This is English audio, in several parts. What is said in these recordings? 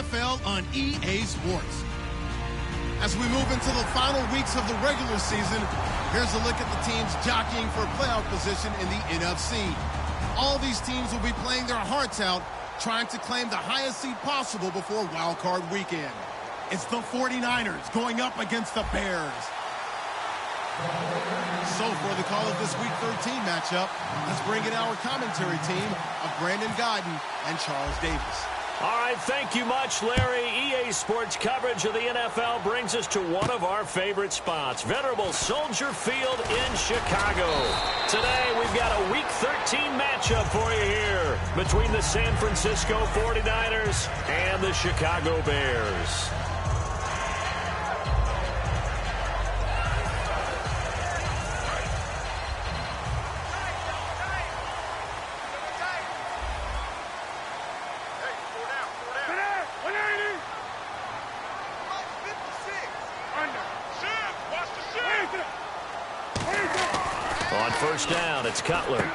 NFL on EA Sports. As we move into the final weeks of the regular season, here's a look at the teams jockeying for playoff position in the NFC. All these teams will be playing their hearts out, trying to claim the highest seed possible before Wild Card Weekend. It's the 49ers going up against the Bears. So for the call of this Week 13 matchup, let's bring in our commentary team of Brandon Gaudin and Charles Davis. All right, thank you much, Larry. EA Sports coverage of the NFL brings us to one of our favorite spots, venerable Soldier Field in Chicago. Today, we've got a Week 13 matchup for you here between the San Francisco 49ers and the Chicago Bears. First down, it's Cutler.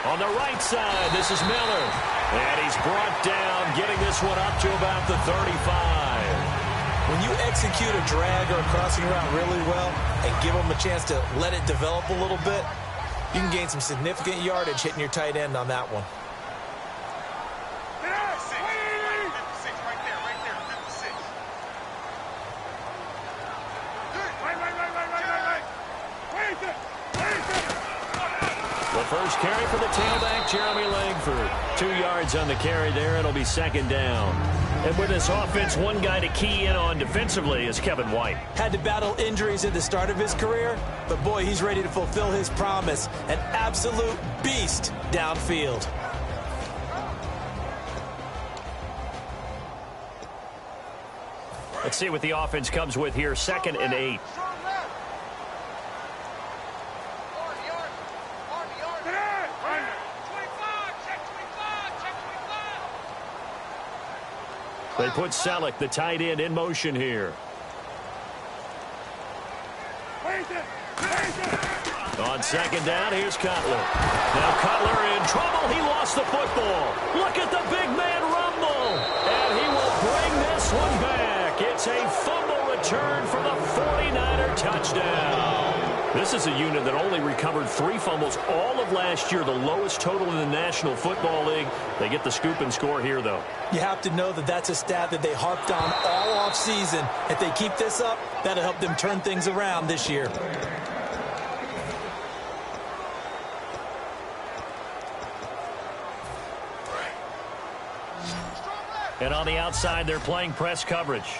On the right side, this is Miller. And he's brought down, getting this one up to about the 35. When you execute a drag or a crossing route really well and give them a chance to let it develop a little bit, you can gain some significant yardage hitting your tight end on that one. First carry for the tailback, Jeremy Langford. 2 yards on the carry there. It'll be second down. And with this offense, one guy to key in on defensively is Kevin White. Had to battle injuries at the start of his career, but boy, he's ready to fulfill his promise. An absolute beast downfield. Let's see what the offense comes with here. 2nd and 8. They put Selleck, the tight end, in motion here. On second down, here's Cutler. Now Cutler in trouble. He lost the football. Look at the big man rumble. And he will bring this one back. It's a fumble return for the 49er touchdown. This is a unit that only recovered 3 fumbles all of last year, the lowest total in the National Football League. They get the scoop and score here, though. You have to know that that's a stat that they harped on all offseason. If they keep this up, that'll help them turn things around this year. And on the outside, they're playing press coverage.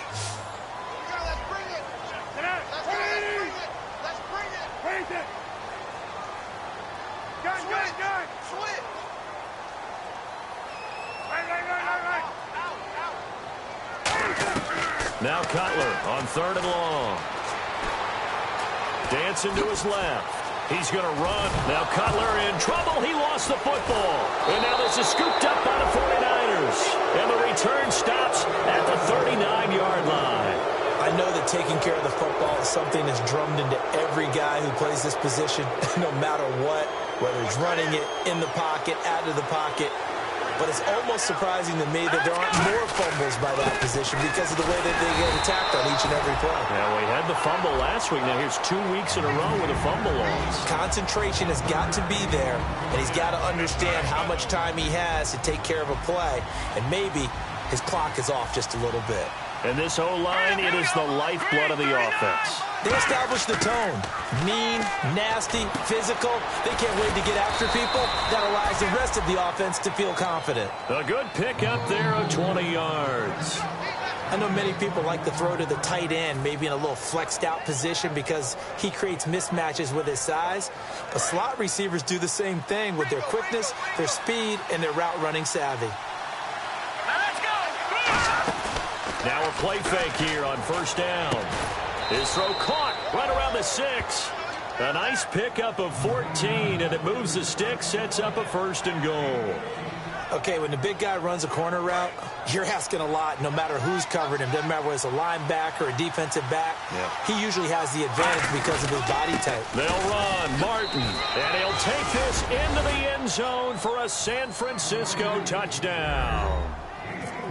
Now Cutler on 3rd and long. Dancing to his left. He's going to run. Now Cutler in trouble. He lost the football. And now this is scooped up by the 49ers. And the return stops at the 39-yard line. I know that taking care of the football is something that's drummed into every guy who plays this position, no matter what, whether he's running it, in the pocket, out of the pocket. But it's almost surprising to me that there aren't more fumbles by that position because of the way that they get attacked on each and every play. Yeah, we had the fumble last week. Now here's 2 weeks in a row with a fumble loss. Concentration has got to be there, and he's got to understand how much time he has to take care of a play. And maybe his clock is off just a little bit. And this O-line, it is the lifeblood of the offense. They establish the tone. Mean, nasty, physical. They can't wait to get after people. That allows the rest of the offense to feel confident. A good pickup there of 20 yards. I know many people like to throw to the tight end, maybe in a little flexed out position because he creates mismatches with his size. But slot receivers do the same thing with their quickness, their speed, and their route running savvy. Now a play fake here on 1st down. His throw caught right around the 6. A nice pickup of 14, and it moves the stick, sets up a 1st and goal. Okay, when the big guy runs a corner route, you're asking a lot no matter who's covering him. Doesn't matter whether it's a linebacker or a defensive back. Yeah. He usually has the advantage because of his body type. They'll run. Martin. And he'll take this into the end zone for a San Francisco touchdown.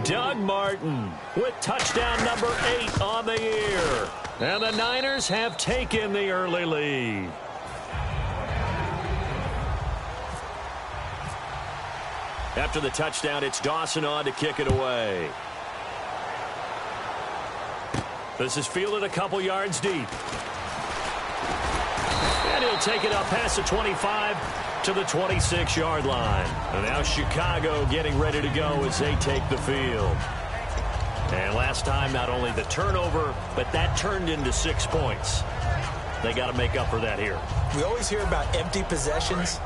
Doug Martin with touchdown number 8 on the year. And the Niners have taken the early lead. After the touchdown, it's Dawson on to kick it away. This is fielded a couple yards deep. And he'll take it up past the 25 to the 26-yard line. And now Chicago getting ready to go as they take the field. And last time, not only the turnover, but that turned into 6 points. They got to make up for that here. We always hear about empty possessions,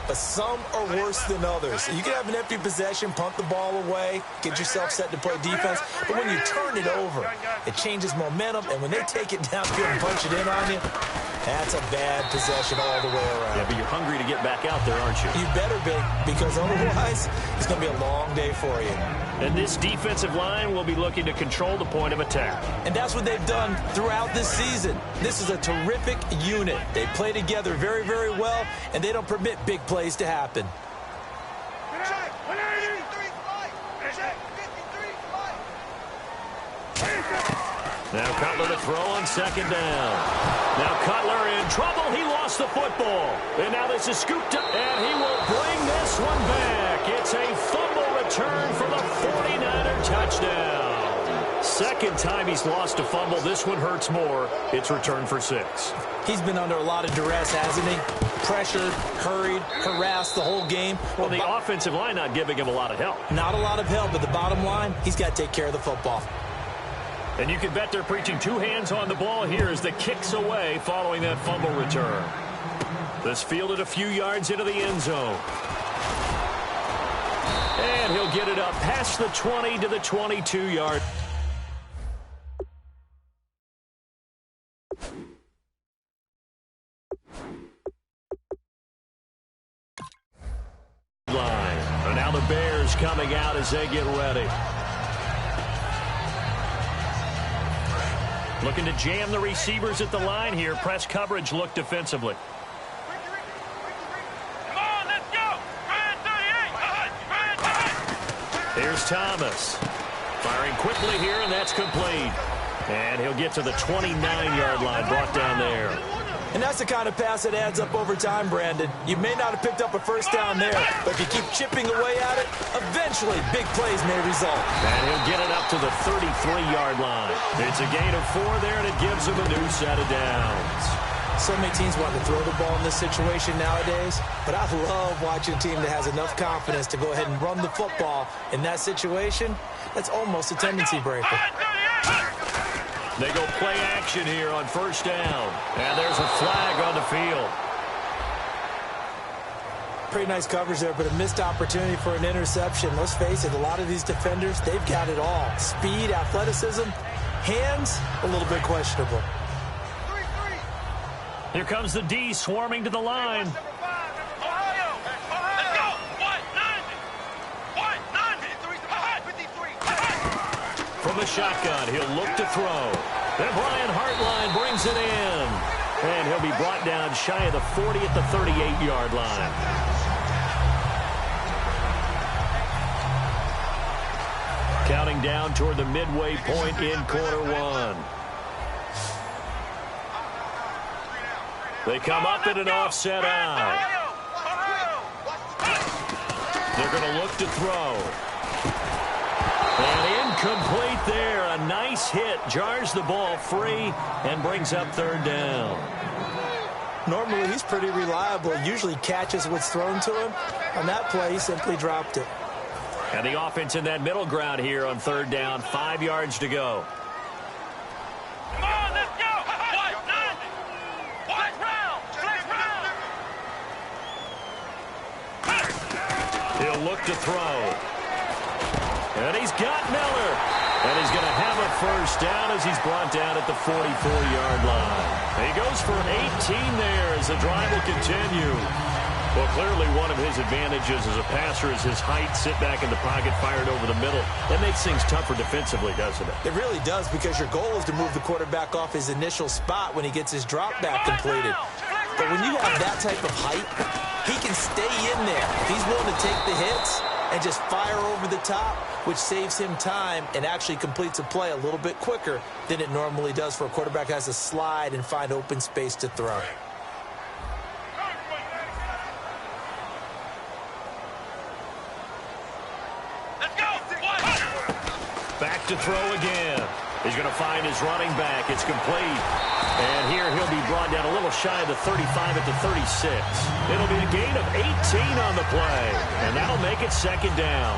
but some are worse than others. You can have an empty possession, punt the ball away, get yourself set to play defense, but when you turn it over, it changes momentum, and when they take it downfield and punch it in on you, that's a bad possession all the way around. Yeah, but you're hungry to get back out there, aren't you? You better be, because otherwise, it's going to be a long day for you. And this defensive line will be looking to control the point of attack. And that's what they've done throughout this season. This is a terrific unit. They play together very, very well, and they don't permit big plays to happen. Now Cutler to throw on second down. Now Cutler in trouble. He lost the football. And now this is scooped up, and he will bring this one back. It's a fumble return for the 49er touchdown. Second time he's lost a fumble. This one hurts more. It's returned for 6. He's been under a lot of duress, hasn't he? Pressured, hurried, harassed the whole game. Well, the offensive line not giving him a lot of help. Not a lot of help, but the bottom line, he's got to take care of the football. And you can bet they're preaching 2 hands on the ball here as the kicks away following that fumble return. This fielded a few yards into the end zone. And he'll get it up past the 20 to the 22-yard. Line. And now the Bears coming out as they get ready. Looking to jam the receivers at the line here. Press coverage look defensively. Come on, let's go. Here's Thomas. Firing quickly here, and that's complete. And he'll get to the 29-yard line, brought down there. And that's the kind of pass that adds up over time, Brandon. You may not have picked up a first down there, but if you keep chipping away at it, eventually big plays may result. And he'll get it up to the 33-yard line. It's a gain of 4 there, and it gives him a new set of downs. So many teams want to throw the ball in this situation nowadays, but I love watching a team that has enough confidence to go ahead and run the football. In that situation, that's almost a tendency breaker. They go play action here on first down. And there's a flag on the field. Pretty nice coverage there, but a missed opportunity for an interception. Let's face it, a lot of these defenders, they've got it all. Speed, athleticism, hands, a little bit questionable. Here comes the D swarming to the line. From the shotgun, he'll look to throw. Then Brian Hartline brings it in. And he'll be brought down shy of the 40 at the 38-yard line. Counting down toward the midway point in quarter 1. They come up in an offset eye. They're going to look to throw. And incomplete there. A nice hit. Jars the ball free and brings up third down. Normally, he's pretty reliable. Usually catches what's thrown to him. On that play, he simply dropped it. And the offense in that middle ground here on third down. 5 yards to go. Come on, let's go. He'll look to throw. And he's got Miller. And he's going to have a first down as he's brought down at the 44-yard line. He goes for 18 there as the drive will continue. Well, clearly one of his advantages as a passer is his height, sit back in the pocket, fired over the middle. That makes things tougher defensively, doesn't it? It really does, because your goal is to move the quarterback off his initial spot when he gets his drop back completed. But when you have that type of height, he can stay in there. If he's willing to take the hits, and just fire over the top, which saves him time and actually completes a play a little bit quicker than it normally does for a quarterback who has to slide and find open space to throw. Back to throw again. He's going to find his running back. It's complete. And here he'll be brought down a little shy of the 35 at the 36. It'll be a gain of 18 on the play. And that'll make it second down.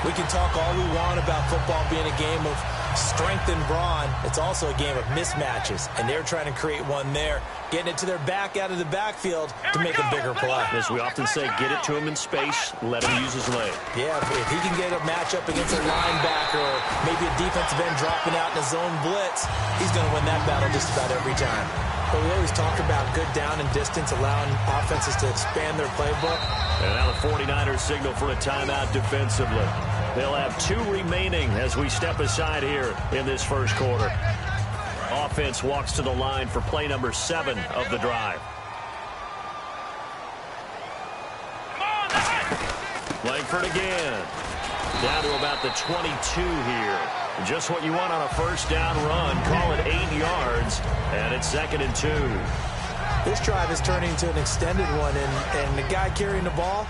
We can talk all we want about football being a game of strength and brawn. It's also a game of mismatches. And they're trying to create one there, getting it to their back out of the backfield to make a bigger play. As we often say, get it to him in space, let him use his leg. Yeah, if he can get a matchup against a linebacker or maybe a defensive end dropping out in a zone blitz, he's going to win that battle just about every time. But we always talk about good down and distance, allowing offenses to expand their playbook. And now the 49ers signal for a timeout defensively. They'll have 2 remaining as we step aside here in this first quarter. Offense walks to the line for play number 7 of the drive. Langford again. Down to about the 22 here. Just what you want on a first down run. Call it 8 yards. And it's 2nd and 2. This drive is turning into an extended one, and the guy carrying the ball,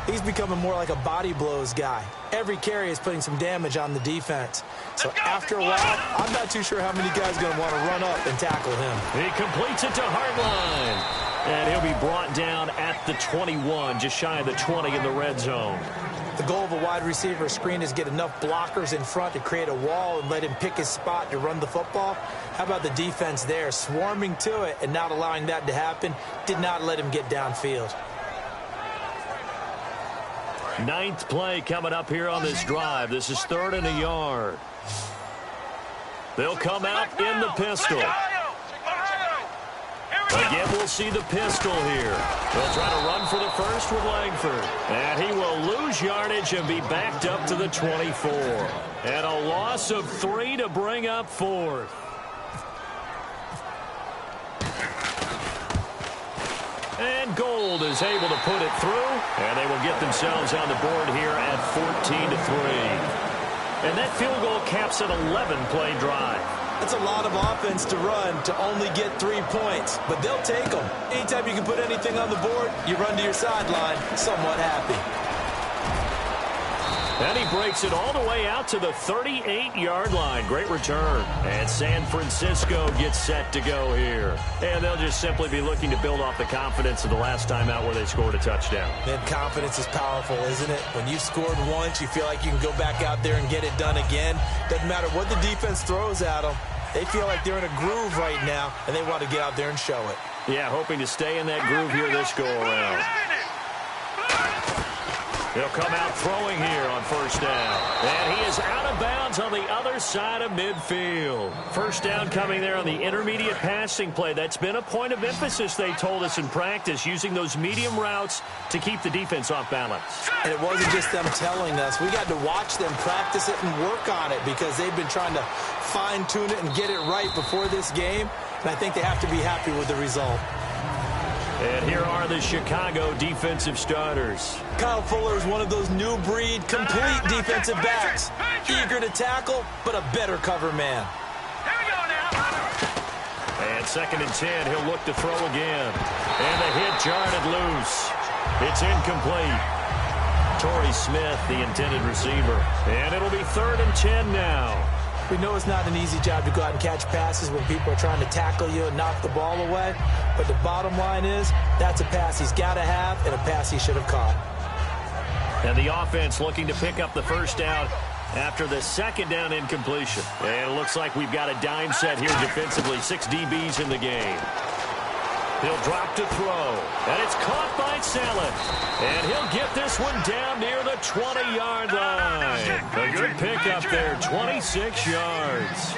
he's becoming more like a body blows guy. Every carry is putting some damage on the defense. So after a while, I'm not too sure how many guys are going to want to run up and tackle him. He completes it to Hartline. And he'll be brought down at the 21, just shy of the 20 in the red zone. The goal of a wide receiver screen is get enough blockers in front to create a wall and let him pick his spot to run the football. How about the defense there, swarming to it and not allowing that to happen? Did not let him get downfield. 9th play coming up here on this drive. This is 3rd and a yard. They'll come out in the pistol. Again, we'll see the pistol here. They'll try to run for the first with Langford. And he will lose yardage and be backed up to the 24. And a loss of 3 to bring up 4th. And Gold is able to put it through. And they will get themselves on the board here at 14-3. And that field goal caps an 11-play drive. That's a lot of offense to run to only get 3 points, but they'll take them. Anytime you can put anything on the board, you run to your sideline somewhat happy. And he breaks it all the way out to the 38-yard line. Great return. And San Francisco gets set to go here. And they'll just simply be looking to build off the confidence of the last time out where they scored a touchdown. And confidence is powerful, isn't it? When you've scored once, you feel like you can go back out there and get it done again. Doesn't matter what the defense throws at them. They feel like they're in a groove right now, and they want to get out there and show it. Yeah, hoping to stay in that groove here this go-around. He'll come out throwing here on first down. And he is out of bounds on the other side of midfield. First down coming there on the intermediate passing play. That's been a point of emphasis, they told us in practice, using those medium routes to keep the defense off balance. And it wasn't just them telling us. We got to watch them practice it and work on it because they've been trying to fine-tune it and get it right before this game. And I think they have to be happy with the result. And here are the Chicago defensive starters. Kyle Fuller is one of those new breed, complete defensive backs. Eager to tackle, but a better cover man. And 2nd and 10, he'll look to throw again. And the hit jarred loose. It's incomplete. Torrey Smith, the intended receiver. And it'll be 3rd and 10 now. We know it's not an easy job to go out and catch passes when people are trying to tackle you and knock the ball away. But the bottom line is, that's a pass he's got to have and a pass he should have caught. And the offense looking to pick up the first down after the 2nd down incompletion. And it looks like we've got a dime set here defensively. 6 DBs in the game. He'll drop to throw. And it's caught by Saleh. And he'll get this one down near the 20-yard line. A good pickup there, 26 yards.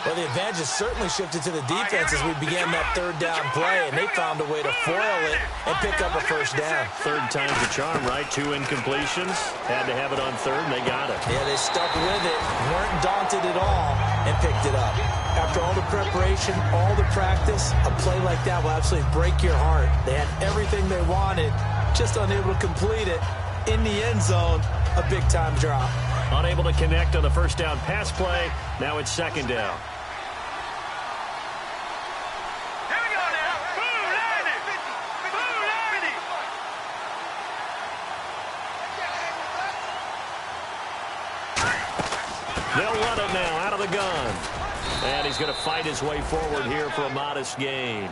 Well, the advantage has certainly shifted to the defense as we began that 3rd down play, and they found a way to foil it and pick up a first down. 3rd time's the charm, right? 2 incompletions. Had to have it on 3rd, and they got it. Yeah, they stuck with it, weren't daunted at all, and picked it up. After all the preparation, all the practice, a play like that will absolutely break your heart. They had everything they wanted, just unable to complete it in the end zone, a big-time drop. Unable to connect on the first down pass play. Now it's second down. Here we go now. Boo, Lanny. Boo, Lanny. They'll run it now out of the gun. And he's going to fight his way forward here for a modest gain.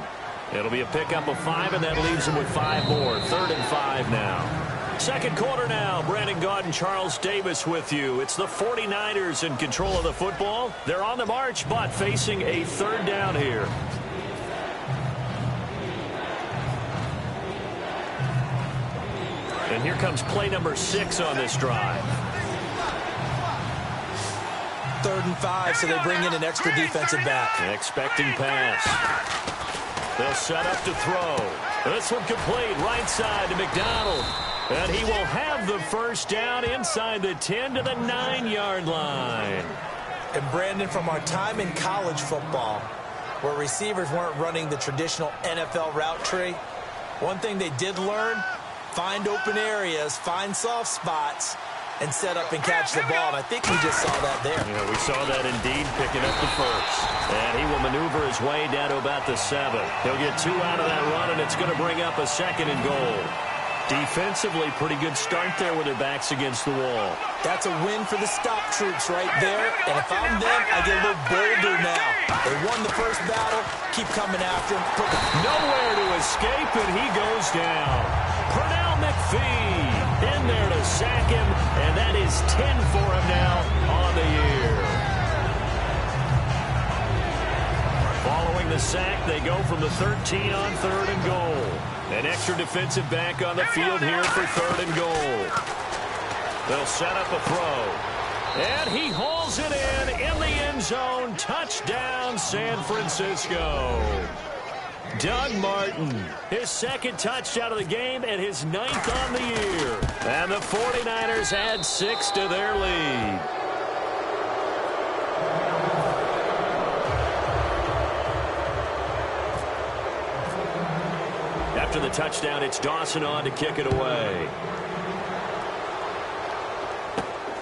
It'll be a pickup of 5, and that leaves him with 5 more. 3rd and 5 now. Second quarter now. Brandon Gaudin, Charles Davis with you. It's the 49ers in control of the football. They're on the march, but facing a 3rd down here. And here comes play number 6 on this drive. 3rd and 5, so they bring in an extra defensive back. Expecting pass. They'll set up to throw. This one complete right side to McDonald. And he will have the first down inside the 10 to the 9-yard line. And Brandon, from our time in college football, where receivers weren't running the traditional NFL route tree, one thing they did learn, find open areas, find soft spots, and set up and catch the ball. And I think we just saw that there. Yeah, we saw that indeed, picking up the first. And he will maneuver his way down to about the 7. He'll get 2 out of that run, and it's going to bring up a 2nd and goal. Defensively, pretty good start there with their backs against the wall. That's a win for the stop troops right there. And if I'm them, I get a little bolder now. They won the first battle. Keep coming after him. Nowhere to escape, and he goes down. Pernell McPhee in there to sack him, and that is 10 for him now on the year. Following the sack, they go from the 13 on 3rd and goal. An extra defensive back on the field here for 3rd and goal. They'll set up a throw. And he hauls it in the end zone. Touchdown, San Francisco. Doug Martin, his 2nd touchdown of the game and his 9th on the year. And the 49ers add 6 to their lead. After the touchdown, it's Dawson on to kick it away.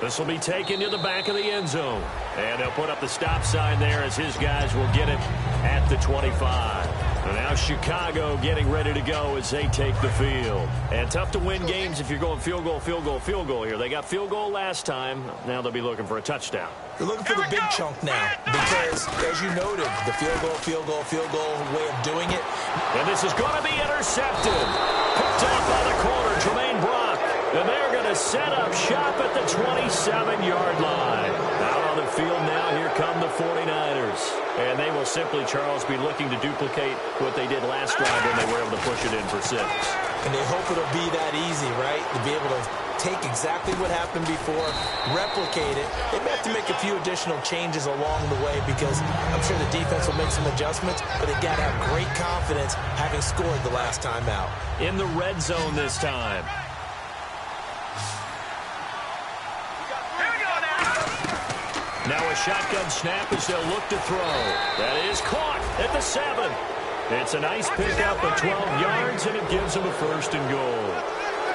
This will be taken to the back of the end zone. And they'll put up the stop sign there as his guys will get it at the 25. And now Chicago getting ready to go as they take the field. And tough to win games if you're going field goal, field goal, field goal here. They got field goal last time. Now they'll be looking for a touchdown. They're looking for the big chunk now because, as you noted, the field goal, field goal, field goal way of doing it. And this is going to be intercepted. Picked off by the corner, Tremaine Brock. And they're going to set up shop at the 27-yard line. Out on the field now, here come the 49ers. And they will simply, Charles, be looking to duplicate what they did last drive when they were able to push it in for 6. And they hope it'll be that easy, right? To be able to take exactly what happened before, replicate it. They may have to make a few additional changes along the way because I'm sure the defense will make some adjustments, but they've got to have great confidence having scored the last time out. In the red zone this time. Now a shotgun snap as they'll look to throw. That is caught at the 7. It's a nice pickup of 12 yards, and it gives them a 1st and goal.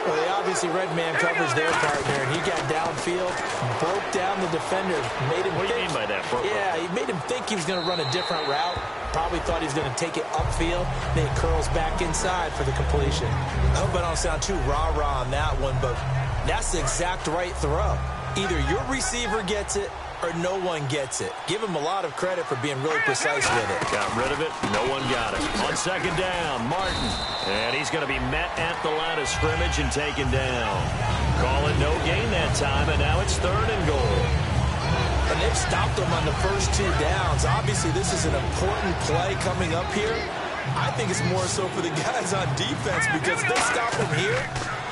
Well, they obviously red man covers their partner, and he got downfield, broke down the defender, made him What do you mean by that, bro? Yeah, he made him think he was going to run a different route. Probably thought he was going to take it upfield. Then he curls back inside for the completion. I hope I don't sound too rah-rah on that one, but that's the exact right throw. Either your receiver gets it or no one gets it. Give him a lot of credit for being really precise with it. Got rid of it. No one got it. On 2nd down, Martin. And he's going to be met at the line of scrimmage and taken down. Call it no gain that time, and now it's 3rd and goal. And they've stopped them on the first 2 downs. Obviously, this is an important play coming up here. I think it's more so for the guys on defense because if they stop them here,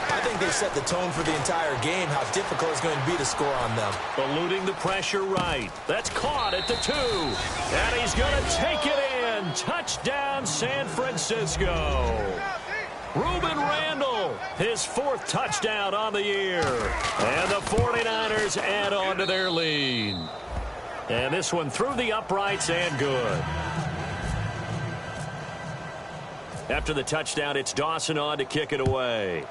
I think they've set the tone for the entire game, how difficult it's going to be to score on them. Eluding the pressure right. That's caught at the 2. And he's going to take it in. Touchdown, San Francisco. Ruben Randall, his 4th touchdown on the year. And the 49ers add on to their lead. And this one through the uprights and good. After the touchdown, it's Dawson on to kick it away.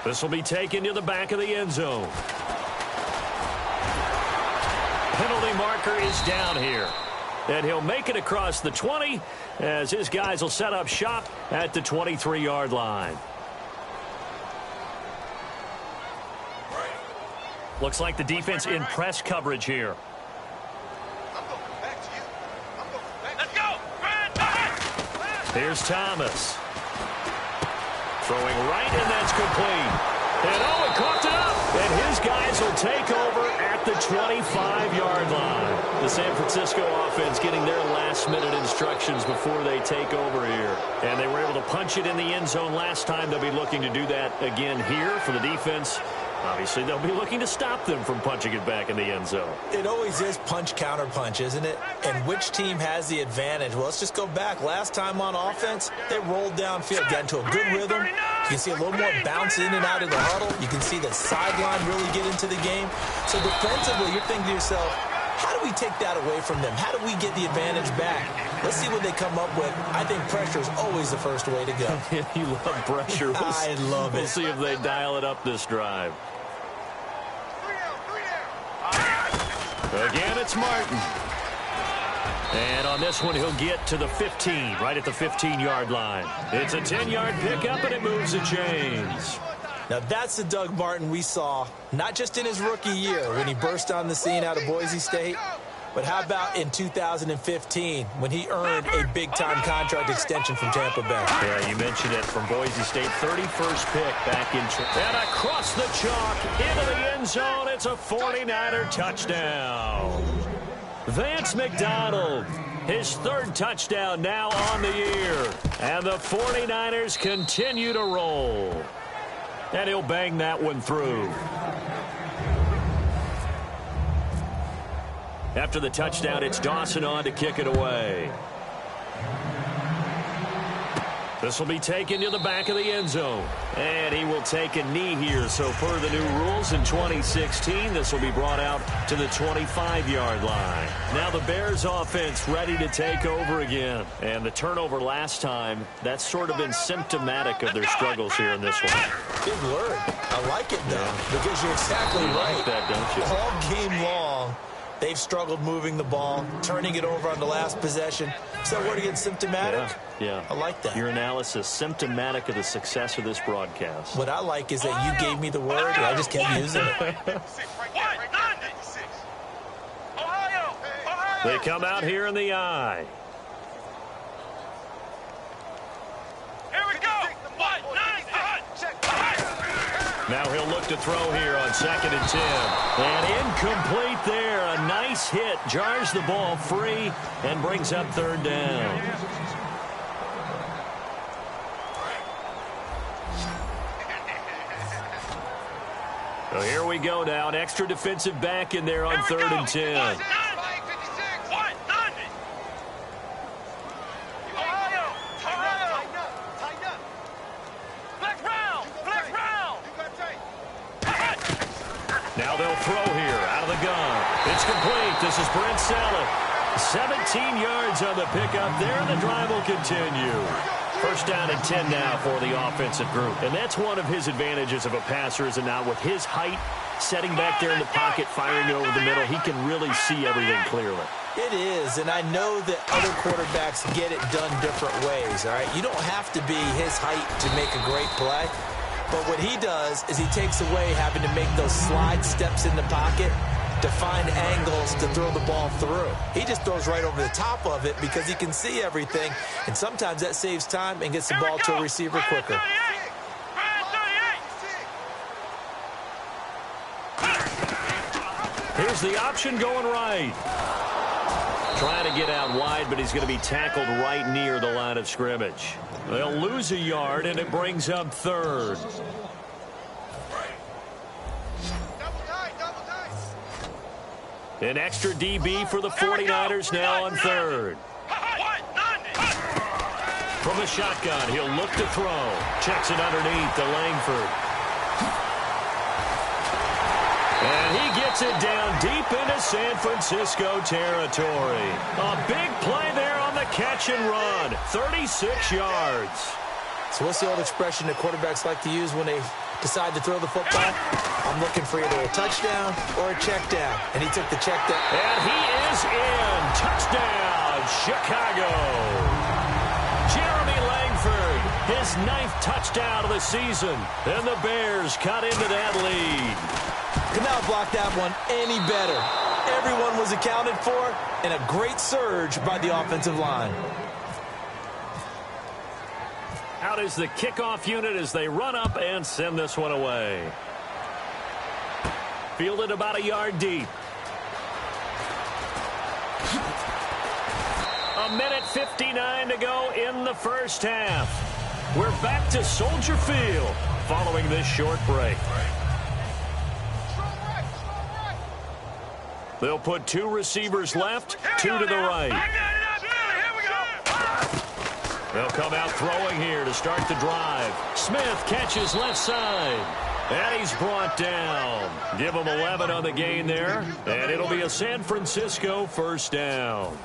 This will be taken to the back of the end zone. Penalty marker is down here. And he'll make it across the 20 as his guys will set up shop at the 23-yard line. Looks like the defense in press coverage here. Let's go. Here's Thomas. Throwing right, and that's complete. And Owen coughed it up. And his guys will take over at the 25-yard line. The San Francisco offense getting their last-minute instructions before they take over here. And they were able to punch it in the end zone last time. They'll be looking to do that again here for the defense. Obviously, they'll be looking to stop them from punching it back in the end zone. It always is punch-counter-punch, isn't it? And which team has the advantage? Well, let's just go back. Last time on offense, they rolled downfield, got into a good rhythm. You can see a little more bounce in and out of the huddle. You can see the sideline really get into the game. So defensively, you're thinking to yourself, how do we take that away from them? How do we get the advantage back? Let's see what they come up with. I think pressure is always the first way to go. You love pressure. I love it. We'll see if they dial it up this drive. Again, it's Martin. And on this one, he'll get to the 15, right at the 15-yard line. It's a 10-yard pickup, and it moves the chains. Now, that's the Doug Martin we saw, not just in his rookie year when he burst on the scene out of Boise State, but how about in 2015 when he earned a big-time contract extension from Tampa Bay? Yeah, you mentioned it, from Boise State, 31st pick back in. And across the chalk, into the end zone, it's a 49er touchdown. Vance McDonald, his third touchdown now on the year. And the 49ers continue to roll. And he'll bang that one through. After the touchdown, it's Dawson on to kick it away. This will be taken to the back of the end zone. And he will take a knee here. So per the new rules in 2016, this will be brought out to the 25-yard line. Now the Bears offense ready to take over again. And the turnover last time, that's sort of been symptomatic of their struggles here in this one. Big word. I like it, though, because you're exactly right. Like that, don't you? All game long, they've struggled moving the ball, turning it over on the last possession. So word again, symptomatic? Yeah. I like that. Your analysis, symptomatic of the success of this broadcast. What I like is that you gave me the word, and I just kept using it. They come out here in the eye. Here we go. Now he'll look to throw here on 2nd and 10. And incomplete there. A nice hit. Jars the ball free and brings up 3rd down. So here we go now. An extra defensive back in there on 3rd and 10. Now they'll throw here out of the gun. It's complete. This is Brent Celek. 17 yards on the pickup there, and the drive will continue. 1st down and 10 now for the offensive group. And that's one of his advantages of a passer, is it not? With his height, setting back there in the pocket, firing over the middle, he can really see everything clearly. It is, and I know that other quarterbacks get it done different ways, all right? You don't have to be his height to make a great play. But what he does is he takes away having to make those slide steps in the pocket to find angles to throw the ball through. He just throws right over the top of it because he can see everything, and sometimes that saves time and gets the ball to a receiver quicker. Here's the option going right. Trying to get out wide, but he's going to be tackled right near the line of scrimmage. They'll lose a yard, and it brings up 3rd. An extra DB for the 49ers now on 3rd. From the shotgun, he'll look to throw. Checks it underneath to Langford. And he gets it down deep into San Francisco territory. A big play there on the catch and run. 36 yards. So what's the old expression that quarterbacks like to use when they decide to throw the football, I'm looking for either a touchdown or a check down. And he took the check down. And he is in. Touchdown, Chicago. Jeremy Langford, his 9th touchdown of the season. And the Bears cut into that lead. Could not block that one any better. Everyone was accounted for, and a great surge by the offensive line. Out is the kickoff unit as they run up and send this one away. Fielded about a yard deep. A minute 59 to go in the first half. We're back to Soldier Field following this short break. They'll put 2 receivers left, 2 to the right. They'll come out throwing here to start the drive. Smith catches left side. And he's brought down. Give him 11 on the gain there. And it'll be a San Francisco first down.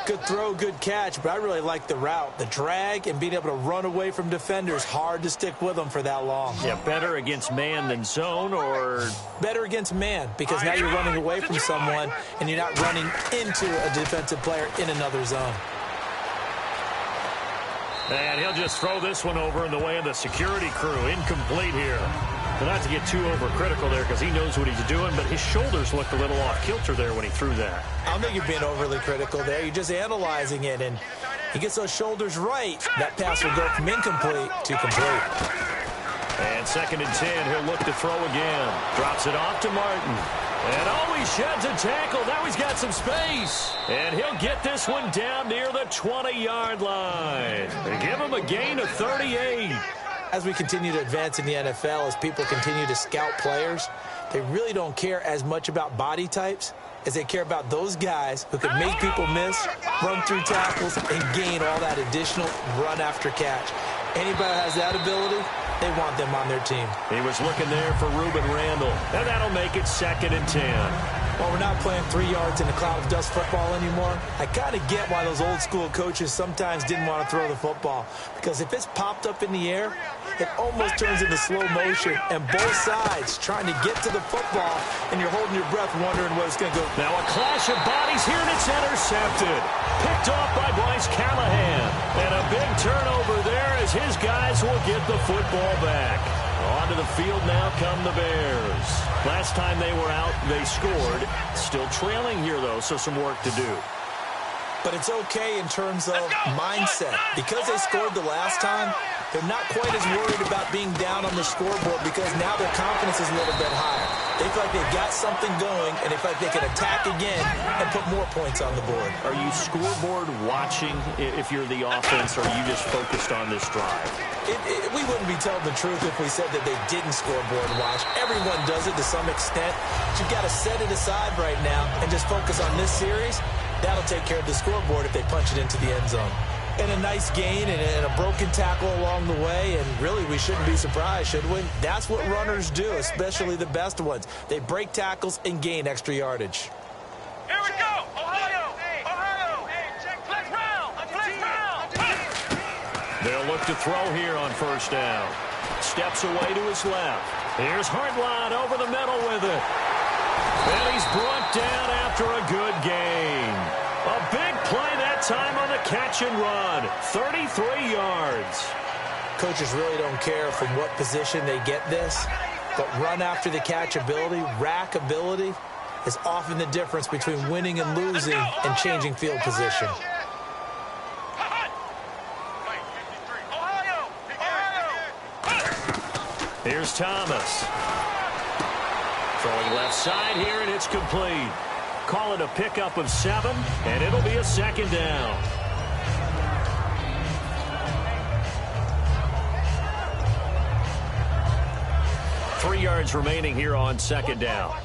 Good throw, good catch, but I really like the route. The drag and being able to run away from defenders. Hard to stick with them for that long. Yeah, better against man than zone, or? Better against man, because now you're running away from someone and you're not running into a defensive player in another zone. And he'll just throw this one over in the way of the security crew. Incomplete here. But not to get too overcritical there because he knows what he's doing, but his shoulders looked a little off kilter there when he threw that. I don't think you're being overly critical there. You're just analyzing it, and he gets those shoulders right. That pass will go from incomplete to complete. And 2nd and 10, he'll look to throw again. Drops it off to Martin. And he sheds a tackle. Now he's got some space. And he'll get this one down near the 20-yard line. They give him a gain of 38. As we continue to advance in the NFL, as people continue to scout players, they really don't care as much about body types as they care about those guys who can make people miss, run through tackles, and gain all that additional run after catch. Anybody who has that ability, they want them on their team. He was looking there for Ruben Randall, and that'll make it 2nd and 10. While we're not playing 3 yards in a cloud of dust football anymore, I kind of get why those old school coaches sometimes didn't want to throw the football. Because if it's popped up in the air, it almost turns into slow motion, and both sides trying to get to the football, and you're holding your breath wondering where it's going to go. Now a clash of bodies here, and it's intercepted. Picked off by Bryce Callahan. And a big turnover there as his guys will get the football back. Onto the field now come the Bears. Last time they were out, they scored. Still trailing here, though, so some work to do. But it's okay in terms of mindset. Because they scored the last time, they're not quite as worried about being down on the scoreboard because now their confidence is a little bit higher. They feel like they've got something going, and they feel like they can attack again and put more points on the board. Are you scoreboard watching if you're the offense, or are you just focused on this drive? We wouldn't be telling the truth if we said that they didn't scoreboard watch. Everyone does it to some extent. But you've got to set it aside right now and just focus on this series. That'll take care of the scoreboard if they punch it into the end zone. And a nice gain and a broken tackle along the way, and really we shouldn't be surprised, should we? That's what runners do, especially the best ones. They break tackles and gain extra yardage. Here we go! Ohio! Ohio! Let's round! Let's round! They'll look to throw here on first down. Steps away to his left. Here's Hartline over the middle with it. And he's brought down after a good gain. A big play that time on the catch and run. 33 yards. Coaches really don't care from what position they get this, but run after the catch ability, rack ability, is often the difference between winning and losing and changing field position. Here's Thomas. Throwing left side here, and it's complete. Call it a pickup of 7, and it'll be a 2nd down. Three yards remaining here on 2nd down.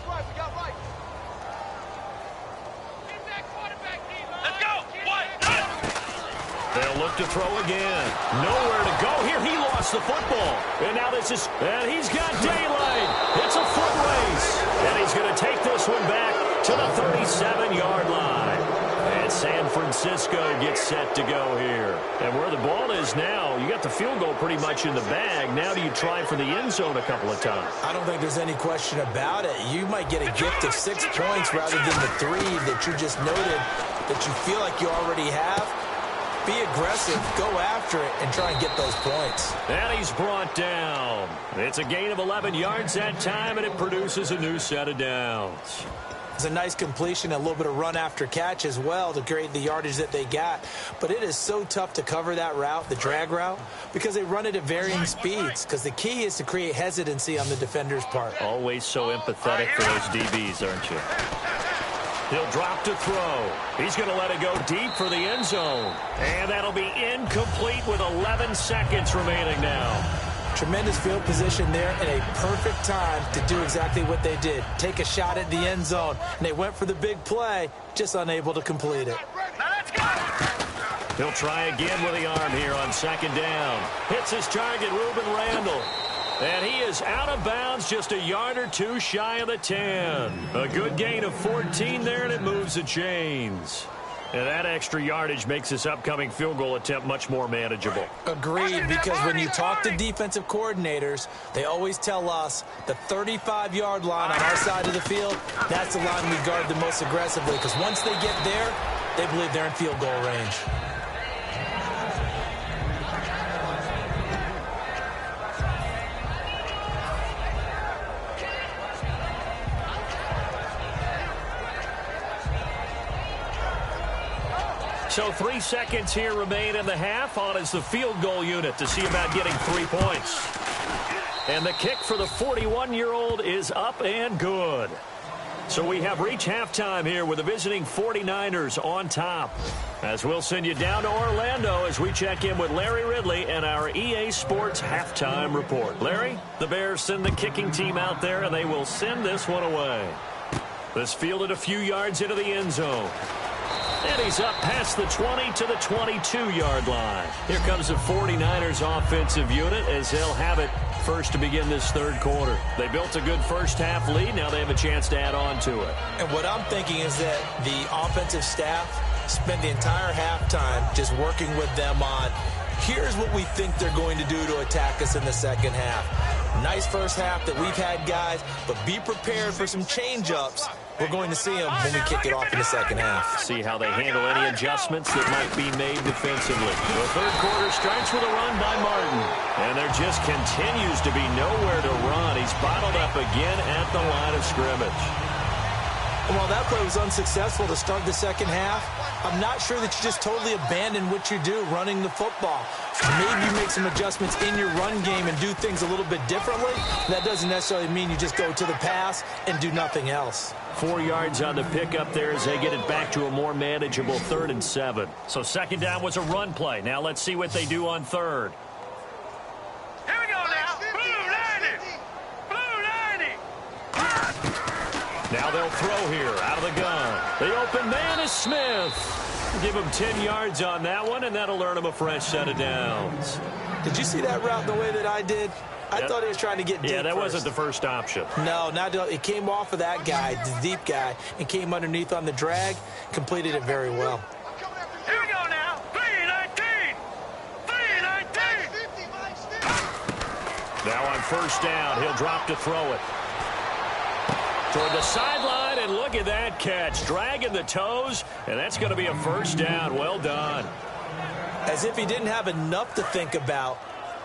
They'll look to throw again. Nowhere to go here. He lost the football. And now this is, and he's got daylight. It's a foot race. And he's going to take this one back to the 37-yard line. And And San Francisco gets set to go here. And where the ball is now, you got the field goal pretty much in the bag. Now do you try for the end zone a couple of times? I don't think there's any question about it. You might get a gift of 6 points rather than the 3 that you just noted that you feel like you already have. Be aggressive, go after it, and try and get those points. And he's brought down. It's a gain of 11 yards that time, and it produces a new set of downs. It's a nice completion, a little bit of run after catch as well to create the yardage that they got. But it is so tough to cover that route, the drag route, because they run it at varying speeds. Because the key is to create hesitancy on the defender's part. Always so empathetic for those DBs, aren't you? He'll drop to throw. He's going to let it go deep for the end zone. And that'll be incomplete with 11 seconds remaining now. Tremendous field position there and a perfect time to do exactly what they did. Take a shot at the end zone. And they went for the big play, just unable to complete it. Now let's go. He'll try again with the arm here on second down. Hits his target, Ruben Randle. And he is out of bounds, just a yard or two shy of the 10. A good gain of 14 there, and it moves the chains. And that extra yardage makes this upcoming field goal attempt much more manageable. Agreed, because when you talk to defensive coordinators, they always tell us the 35-yard line on our side of the field, that's the line we guard the most aggressively, because once they get there, they believe they're in field goal range. So 3 seconds here remain in the half. On is the field goal unit to see about getting 3 points. And the kick for the 41-year-old is up and good. So we have reached halftime here with the visiting 49ers on top. As we'll send you down to Orlando as we check in with Larry Ridley and our EA Sports halftime report. Larry, the Bears send the kicking team out there, and they will send this one away. This fielded a few yards into the end zone. And he's up past the 20 to the 22-yard line. Here comes the 49ers offensive unit as they'll have it first to begin this third quarter. They built a good first-half lead. Now they have a chance to add on to it. And what I'm thinking is that the offensive staff spent the entire halftime just working with them on, here's what we think they're going to do to attack us in the second half. Nice first half that we've had, guys, but be prepared for some change-ups. We're going to see them when we kick it off in the second half. See how they handle any adjustments that might be made defensively. The third quarter starts with a run by Martin. And there just continues to be nowhere to run. He's bottled up again at the line of scrimmage. And while that play was unsuccessful to start the second half, I'm not sure that you just totally abandon what you do running the football. Maybe you make some adjustments in your run game and do things a little bit differently. That doesn't necessarily mean you just go to the pass and do nothing else. 4 yards on the pickup there as they get it back to a more manageable 3rd and 7. So second down was a run play. Now let's see what they do on third. Here we go now. Blue 90. Blue 90. Now they'll throw here out of the gun. The open man is Smith. Give him 10 yards on that one, and that'll earn him a fresh set of downs. Did you see that route the way that I did? I thought he was trying to get deep. Yeah, that first. wasn't the first option. No, not it came off of that guy, the deep guy, and came underneath on the drag, completed it very well. Here we go now. 319. 319. Now on first down, he'll drop to throw it. Toward the sideline, and look at that catch. Dragging the toes, and that's going to be a first down. Well done. As if he didn't have enough to think about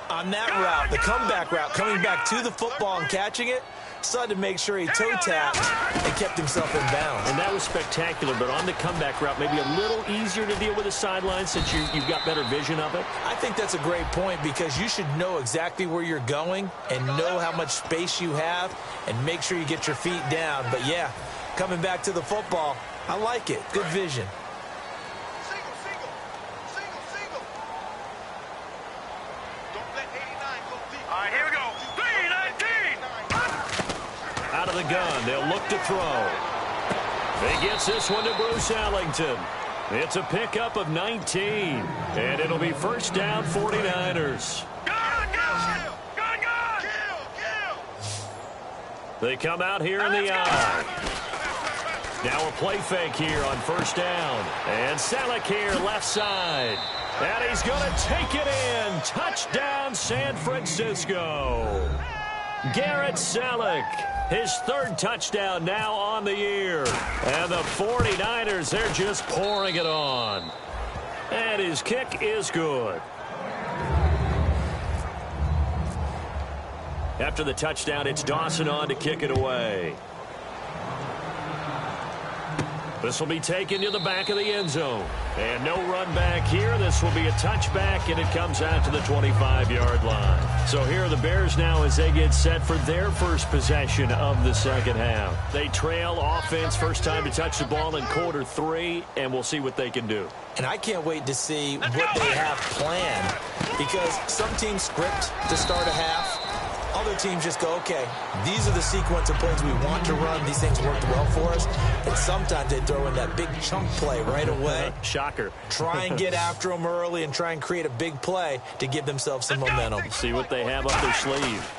on that route, the comeback route, coming back to the football and catching it, decided to make sure he toe-tapped and kept himself in bounds. And that was spectacular, but on the comeback route, maybe a little easier to deal with the sideline since you've got better vision of it? I think that's a great point because you should know exactly where you're going and know how much space you have and make sure you get your feet down. But, yeah, coming back to the football, I like it. Good vision. All right, here we go. 319. Out of the gun, they'll look to throw. He gets this one to Bruce Ellington. It's a pickup of 19, and it'll be first down 49ers. They come out here in the eye. Now a play fake here on first down. And Salek here left side. And he's going to take it in. Touchdown, San Francisco. Garrett Salek, his third touchdown now on the year. And the 49ers, they're just pouring it on. And his kick is good. After the touchdown, it's Dawson on to kick it away. This will be taken to the back of the end zone. And no run back here. This will be a touchback, and it comes out to the 25-yard line. So here are the Bears now as they get set for their first possession of the second half. They trail offense, first time to touch the ball in quarter 3, and we'll see what they can do. And I can't wait to see what they have planned, because some teams script to start a half. Other teams just go, okay, these are the sequence of plays we want to run. These things worked well for us. And sometimes they throw in that big chunk play right away. Shocker. Try and get after them early and try and create a big play to give themselves some momentum. See what they have up their sleeve.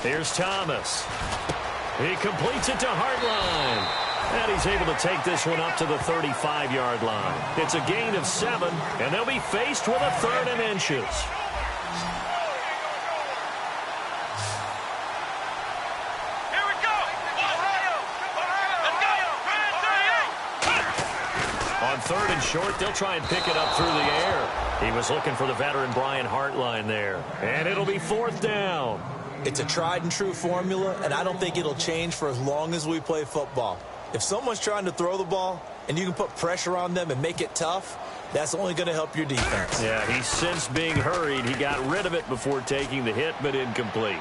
Here's Thomas. He completes it to Hartline. And he's able to take this one up to the 35-yard line. It's a gain of 7, and they'll be faced with a 3rd and inches. On 3rd and short, they'll try and pick it up through the air. He was looking for the veteran Brian Hartline there. And it'll be 4th down. It's a tried-and-true formula, and I don't think it'll change for as long as we play football. If someone's trying to throw the ball and you can put pressure on them and make it tough, that's only going to help your defense. Yeah, he's since being hurried. He got rid of it before taking the hit, but incomplete.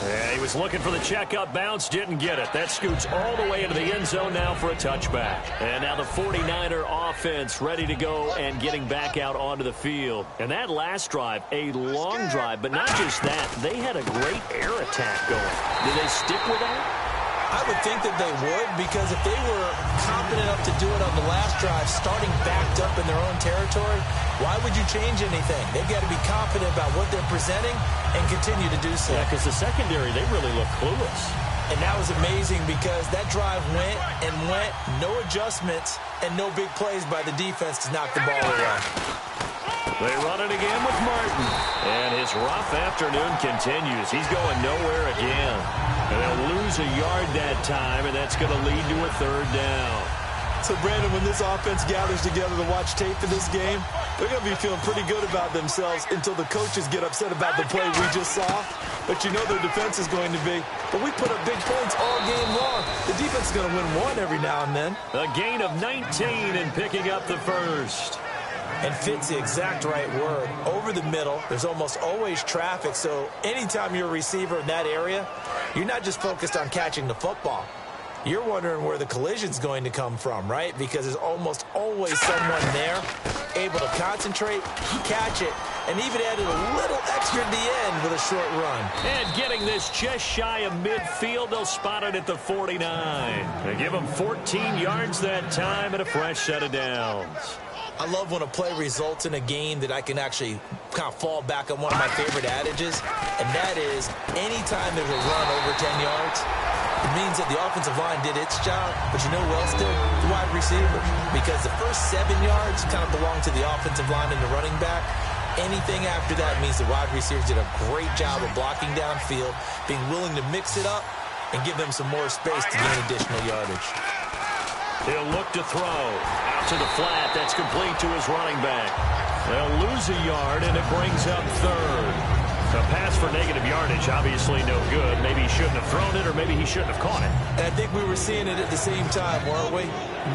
Yeah, he was looking for the checkup bounce, didn't get it. That scoots all the way into the end zone now for a touchback. And now the 49er offense ready to go and getting back out onto the field. And that last drive, a long drive, but not just that. They had a great air attack going. Did they stick with that? I would think that they would, because if they were confident enough to do it on the last drive, starting backed up in their own territory, why would you change anything? They've got to be confident about what they're presenting and continue to do so. Yeah, because the secondary, they really look clueless. And that was amazing, because that drive went and went, no adjustments, and no big plays by the defense to knock the ball away. They run it again with Martin. And his rough afternoon continues. He's going nowhere again. And they'll lose a yard that time, and that's going to lead to a 3rd down. So, Brandon, when this offense gathers together to watch tape for this game, they're going to be feeling pretty good about themselves until the coaches get upset about the play we just saw. But you know their defense is going to be. But we put up big points all game long. The defense is going to win one every now and then. A gain of 19 and picking up the first. And fit's the exact right word. Over the middle, there's almost always traffic, so anytime you're a receiver in that area, you're not just focused on catching the football. You're wondering where the collision's going to come from, right? Because there's almost always someone there able to concentrate, catch it, and even added a little extra at the end with a short run. And getting this just shy of midfield, they'll spot it at the 49. They give them 14 yards that time and a fresh set of downs. I love when a play results in a game that I can actually kind of fall back on one of my favorite adages, and that is anytime there's a run over 10 yards, it means that the offensive line did its job, but you know who else did? The wide receiver. Because the first 7 yards kind of belong to the offensive line and the running back. Anything after that means the wide receivers did a great job of blocking downfield, being willing to mix it up, and give them some more space to gain additional yardage. He'll look to throw. Out to the flat. That's complete to his running back. They'll lose a yard, and it brings up 3rd. A pass for negative yardage, obviously no good. Maybe he shouldn't have thrown it, or maybe he shouldn't have caught it. And I think we were seeing it at the same time, weren't we?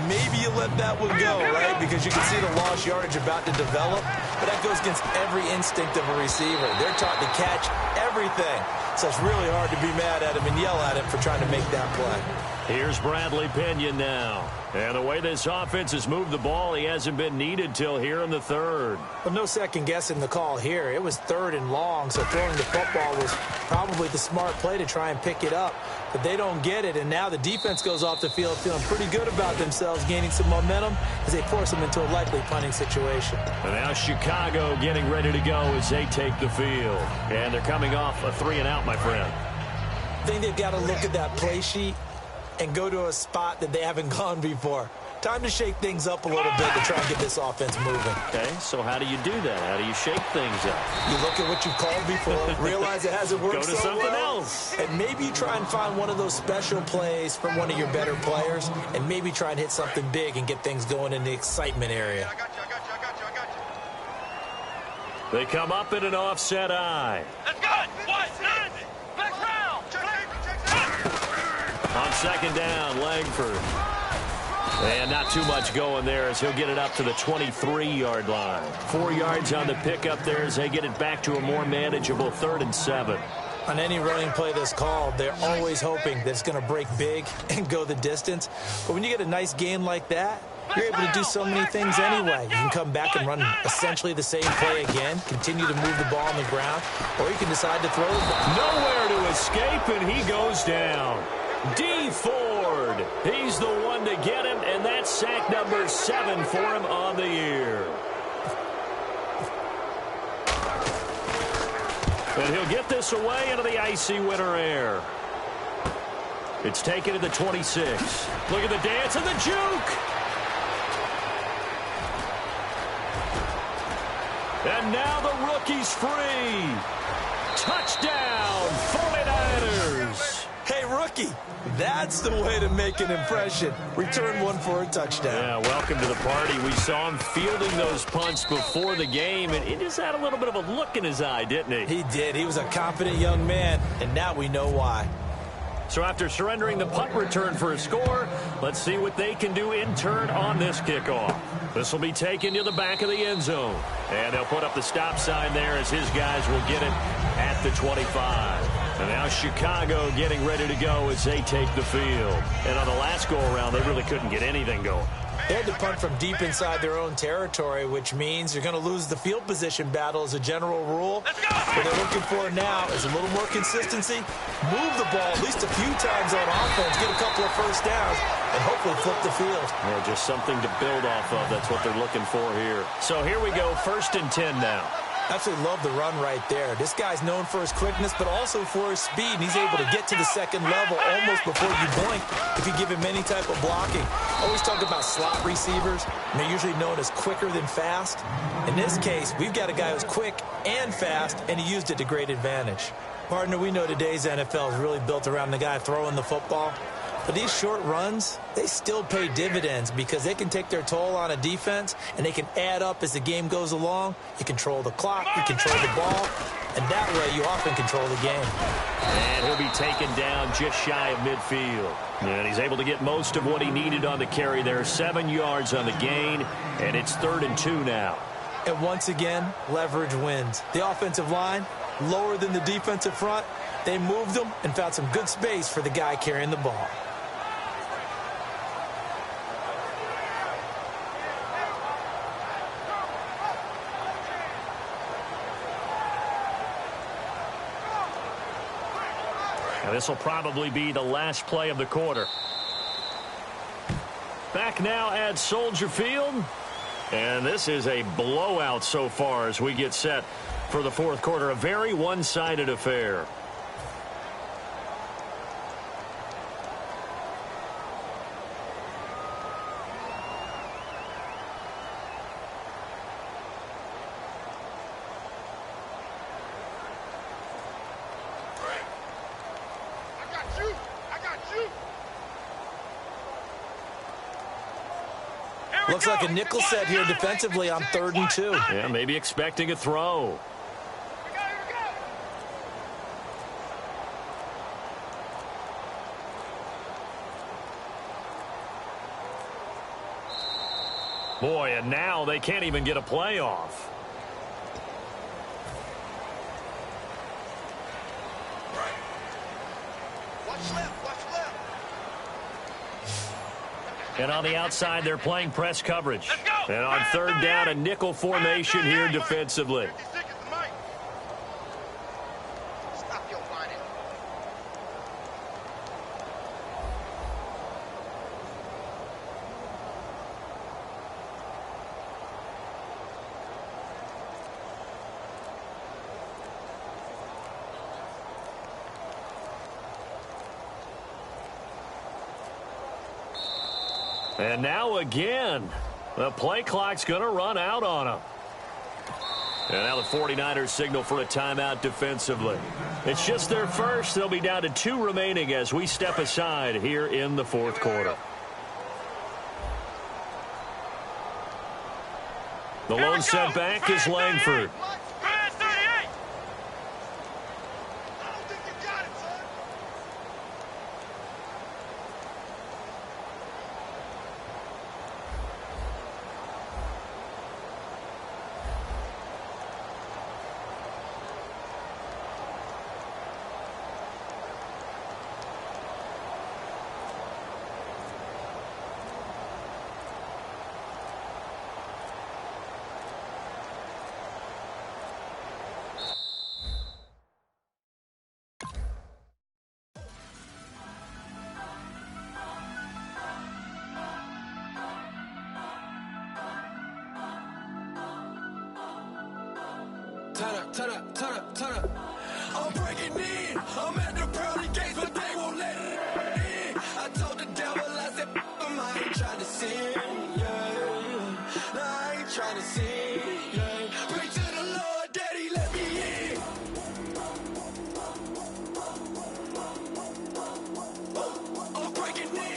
Maybe you let that one go, right? Because you can see the lost yardage about to develop. But that goes against every instinct of a receiver. They're taught to catch everything. So it's really hard to be mad at him and yell at him for trying to make that play. Here's Bradley Pinion now. And the way this offense has moved the ball, he hasn't been needed till here in the 3rd. Well, no second guessing the call here. It was 3rd and long, so throwing the football was probably the smart play to try and pick it up. But they don't get it, and now the defense goes off the field feeling pretty good about themselves, gaining some momentum as they force them into a likely punting situation. And now Chicago getting ready to go as they take the field. And they're coming off a 3-and-out, my friend. I think they've got to look at that play sheet and go to a spot that they haven't gone before. Time to shake things up a little bit to try and get this offense moving. Okay, so how do you do that? How do you shake things up? You look at what you've called before, realize it hasn't worked Go to so something well, else. and maybe you try and find one of those special plays from one of your better players, and maybe try and hit something big and get things going in the excitement area. I got you. They come up in an offset eye. Let's go. What? Next round. On second down, Langford. And not too much going there as he'll get it up to the 23-yard line. 4 yards on the pickup there as they get it back to a more manageable 3rd and 7. On any running play that's called, they're always hoping that it's going to break big and go the distance. But when you get a nice gain like that, you're able to do so many things anyway. You can come back and run essentially the same play again, continue to move the ball on the ground, or you can decide to throw the ball. Nowhere to escape, and he goes down. D. Ford, he's the one to get him, and that's sack number 7 for him on the year. And he'll get this away into the icy winter air. It's taken to the 26. Look at the dance and the juke. And now the rookie's free. Touchdown, 49ers. Hey, rookie, that's the way to make an impression. Return one for a touchdown. Yeah, welcome to the party. We saw him fielding those punts before the game, and he just had a little bit of a look in his eye, didn't he? He did. He was a confident young man, and now we know why. So after surrendering the punt return for a score, let's see what they can do in turn on this kickoff. This will be taken to the back of the end zone. And they'll put up the stop sign there as his guys will get it at the 25. And now Chicago getting ready to go as they take the field. And on the last go-around, they really couldn't get anything going. They had to punt from deep inside their own territory, which means you're going to lose the field position battle as a general rule. What they're looking for now is a little more consistency, move the ball at least a few times on offense, get a couple of first downs, and hopefully flip the field. Yeah, just something to build off of. That's what they're looking for here. So here we go, 1st and 10 now. Absolutely love the run right there. This guy's known for his quickness, but also for his speed. And he's able to get to the second level almost before you blink if you give him any type of blocking. Always talk about slot receivers, and they're usually known as quicker than fast. In this case, we've got a guy who's quick and fast, and he used it to great advantage. Partner, we know today's NFL is really built around the guy throwing the football. But these short runs, they still pay dividends because they can take their toll on a defense, and they can add up as the game goes along. You control the clock, you control the ball, and that way you often control the game. And he'll be taken down just shy of midfield. And he's able to get most of what he needed on the carry there. 7 yards on the gain, and it's 3rd and 2 now. And once again, leverage wins. The offensive line, lower than the defensive front. They moved them and found some good space for the guy carrying the ball. Now this will probably be the last play of the quarter. Back now at Soldier Field. And this is a blowout so far as we get set for the 4th quarter. A very one-sided affair. Looks like a nickel set here defensively on 3rd and 2. Yeah, maybe expecting a throw. Boy, and now they can't even get a play off. And on the outside, they're playing press coverage. And on 3rd down, a nickel formation here defensively. And now again, the play clock's going to run out on them. And now the 49ers signal for a timeout defensively. It's just their first. They'll be down to 2 remaining as we step aside here in the fourth quarter. The lone setback is Langford. Turn up. I'm breaking in. I'm at the pearly gates, but they won't let it in. I told the devil, I said, I ain't trying to sin, yeah. No, I ain't trying to sin, yeah. Pray to the Lord, Daddy, let me in. I'm breaking in.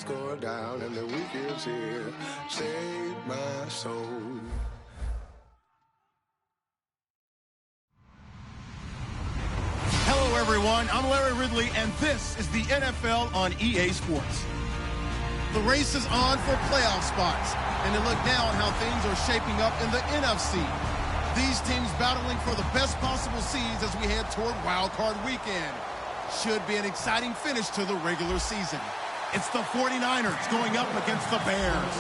Going down and the weekend's here. Save my soul. Hello, everyone. I'm Larry Ridley, and this is the NFL on EA Sports. The race is on for playoff spots, and to look now at how things are shaping up in the NFC. These teams battling for the best possible seeds as we head toward Wild Card Weekend. Should be an exciting finish to the regular season. It's the 49ers going up against the Bears.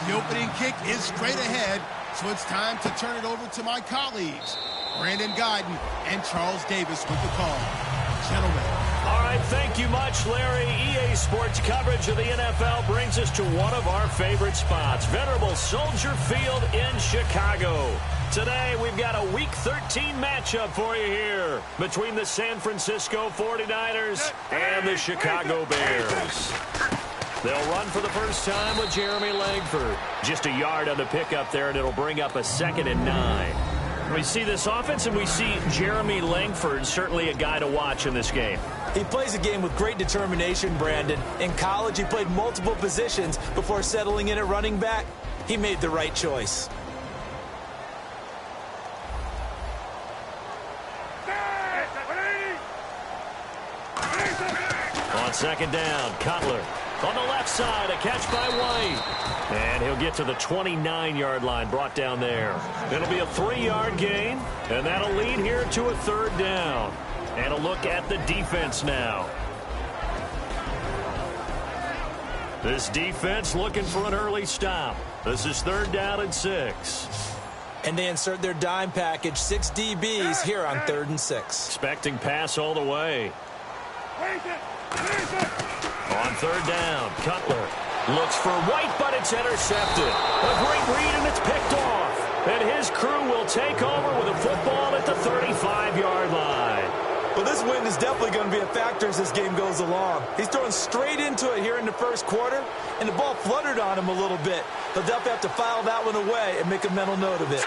The opening kick is straight ahead, so it's time to turn it over to my colleagues, Brandon Guyton and Charles Davis with the call. Gentlemen. All right, thank you much, Larry. EA Sports coverage of the NFL brings us to one of our favorite spots, venerable Soldier Field in Chicago. Today, we've got a Week 13 matchup for you here between the San Francisco 49ers and the Chicago Bears. They'll run for the first time with Jeremy Langford. Just a yard on the pickup there, and it'll bring up a 2nd and 9. We see this offense, and we see Jeremy Langford, certainly a guy to watch in this game. He plays a game with great determination, Brandon. In college, he played multiple positions before settling in at running back. He made the right choice. On 2nd down, Cutler. On the left side, a catch by White. And he'll get to the 29-yard line, brought down there. It'll be a 3-yard gain, and that'll lead here to a 3rd down. And a look at the defense now. This defense looking for an early stop. This is 3rd down and 6. And they insert their dime package, 6 DBs here on 3rd and 6. Expecting pass all the way. On 3rd down, Cutler looks for White, but it's intercepted. A great read, and it's picked off. And his crew will take over with a football at the 35-yard line. Well, this wind is definitely going to be a factor as this game goes along. He's throwing straight into it here in the first quarter, and the ball fluttered on him a little bit. He'll definitely have to file that one away and make a mental note of it.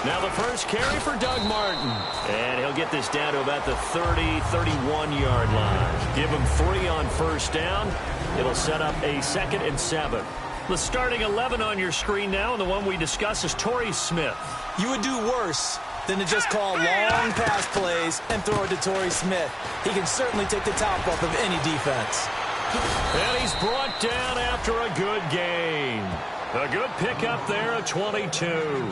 Now the first carry for Doug Martin. And he'll get this down to about the 30, 31-yard line. Give him 3 on 1st down. It'll set up a 2nd and 7. The starting 11 on your screen now, and the one we discuss is Torrey Smith. You would do worse than to just call long pass plays and throw it to Torrey Smith. He can certainly take the top off of any defense. And he's brought down after a good gain. A good pickup there at 22.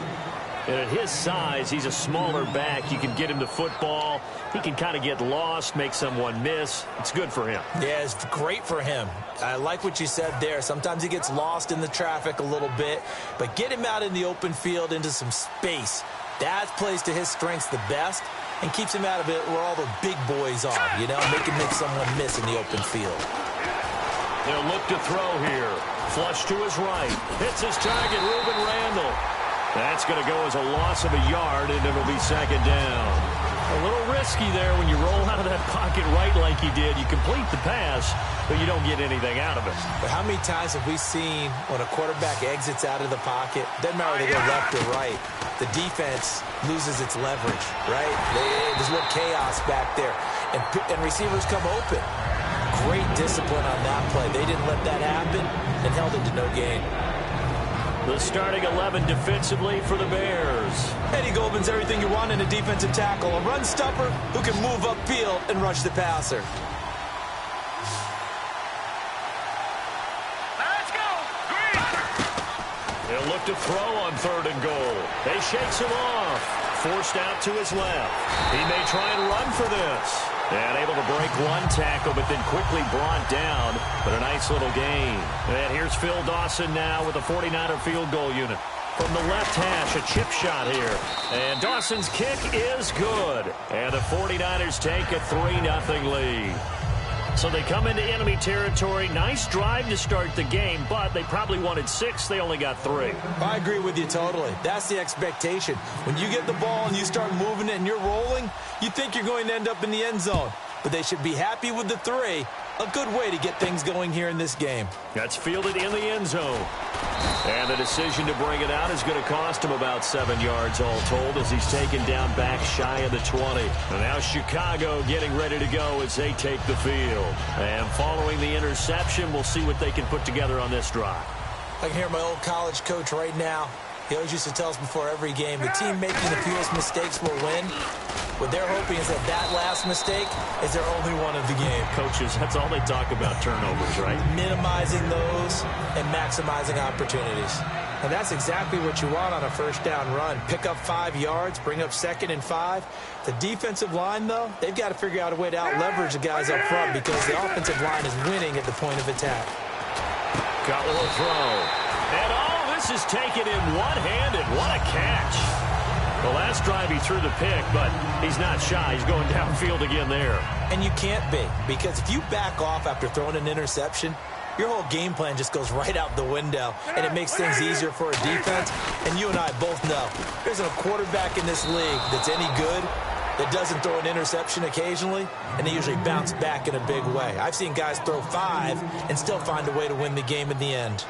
And at his size, he's a smaller back. You can get him the football. He can kind of get lost, make someone miss. It's good for him. Yeah, it's great for him. I like what you said there. Sometimes he gets lost in the traffic a little bit. But get him out in the open field into some space. That plays to his strengths the best and keeps him out of it where all the big boys are, you know, make someone miss in the open field. They'll look to throw here. Flush to his right. Hits his target, Ruben Randall. That's going to go as a loss of a yard, and it'll be 2nd down. A little risky there when you roll out of that pocket right like he did. You complete the pass, but you don't get anything out of it. But how many times have we seen when a quarterback exits out of the pocket, doesn't matter whether they go left or right, the defense loses its leverage, right? There's a little chaos back there, and receivers come open. Great discipline on that play. They didn't let that happen and held it to no gain. The starting 11 defensively for the Bears. Eddie Goldman's everything you want in a defensive tackle. A run stopper who can move upfield and rush the passer. Let's go. Green. He'll look to throw on 3rd and goal. They shakes him off. Forced out to his left. He may try and run for this. And able to break one tackle, but then quickly brought down. But a nice little gain. And here's Phil Dawson now with a 49er field goal unit. From the left hash, a chip shot here. And Dawson's kick is good. And the 49ers take a 3-0 lead. So they come into enemy territory. Nice drive to start the game, but they probably wanted 6. They only got 3. I agree with you totally. That's the expectation. When you get the ball and you start moving it and you're rolling, you think you're going to end up in the end zone. But they should be happy with the 3. A good way to get things going here in this game. That's fielded in the end zone. And the decision to bring it out is going to cost him about 7 yards all told as he's taken down back shy of the 20. And now Chicago getting ready to go as they take the field. And following the interception, we'll see what they can put together on this drive. I can hear my old college coach right now. He always used to tell us before every game, the team making the fewest mistakes will win. What they're hoping is that last mistake is their only one of the game. Coaches, that's all they talk about, turnovers, right? Minimizing those and maximizing opportunities. And that's exactly what you want on a first down run. Pick up 5 yards, bring up 2nd and 5. The defensive line, though, they've got to figure out a way to out-leverage the guys up front because the offensive line is winning at the point of attack. Cutler will throw. And this is taken in one-handed. What a catch. The last drive he threw the pick, but he's not shy. He's going downfield again there. And you can't be, because if you back off after throwing an interception, your whole game plan just goes right out the window, and it makes things easier for a defense. And you and I both know there's a quarterback in this league that's any good that doesn't throw an interception occasionally, and they usually bounce back in a big way. I've seen guys throw 5 and still find a way to win the game in the end.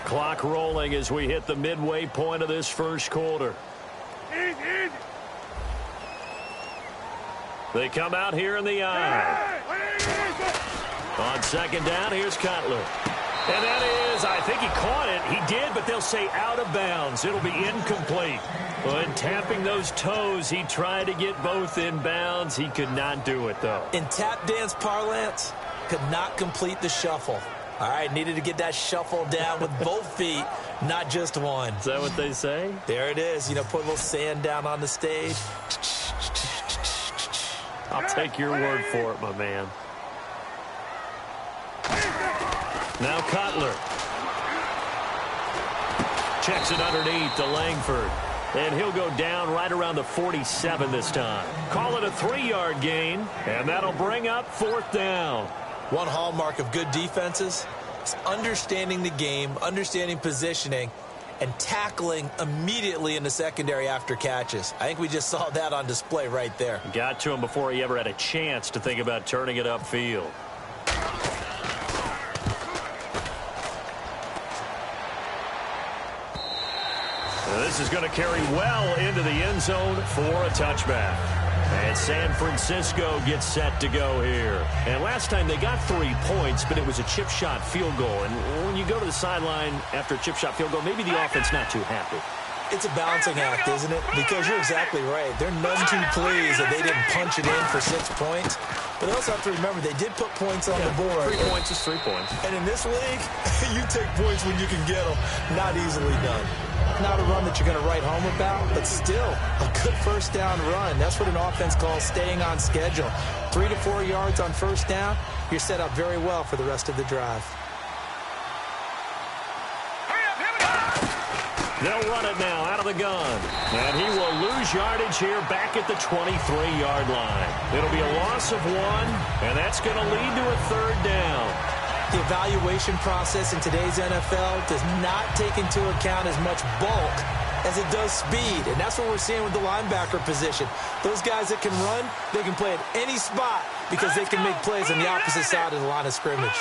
Clock rolling as we hit the midway point of this first quarter. They come out here in the eye. On second down, here's Cutler. And that is, I think he caught it. He did, but they'll say out of bounds. It'll be incomplete. When tapping those toes, he tried to get both in bounds. He could not do it, though. In tap dance parlance, could not complete the shuffle. All right, needed to get that shuffle down with both feet, not just one. Is that what they say? There it is. You know, put a little sand down on the stage. I'll take your word for it, my man. Now Cutler. Checks it underneath to Langford. And he'll go down right around the 47 this time. Call it a 3-yard gain, and that'll bring up 4th down. One hallmark of good defenses is understanding the game, understanding positioning, and tackling immediately in the secondary after catches. I think we just saw that on display right there. Got to him before he ever had a chance to think about turning it upfield. Now this is going to carry well into the end zone for a touchback. And San Francisco gets set to go here. And last time they got 3 points, but it was a chip shot field goal. And when you go to the sideline after a chip shot field goal, maybe the offense not too happy. It's a balancing act, isn't it? Because you're exactly right. They're none too pleased that they didn't punch it in for 6 points. But they also have to remember they did put points on the board. 3 points is 3 points. And in this league, you take points when you can get them. Not easily done. Not a run that you're going to write home about, but still a good first down run. That's what an offense calls staying on schedule. 3 to 4 yards on first down, you're set up very well for the rest of the drive. They'll run it now out of the gun. And he will lose yardage here back at the 23-yard line. It'll be a loss of 1, and that's going to lead to a 3rd down. The evaluation process in today's NFL does not take into account as much bulk as it does speed. And that's what we're seeing with the linebacker position. Those guys that can run, they can play at any spot because they can make plays on the opposite side of the line of scrimmage.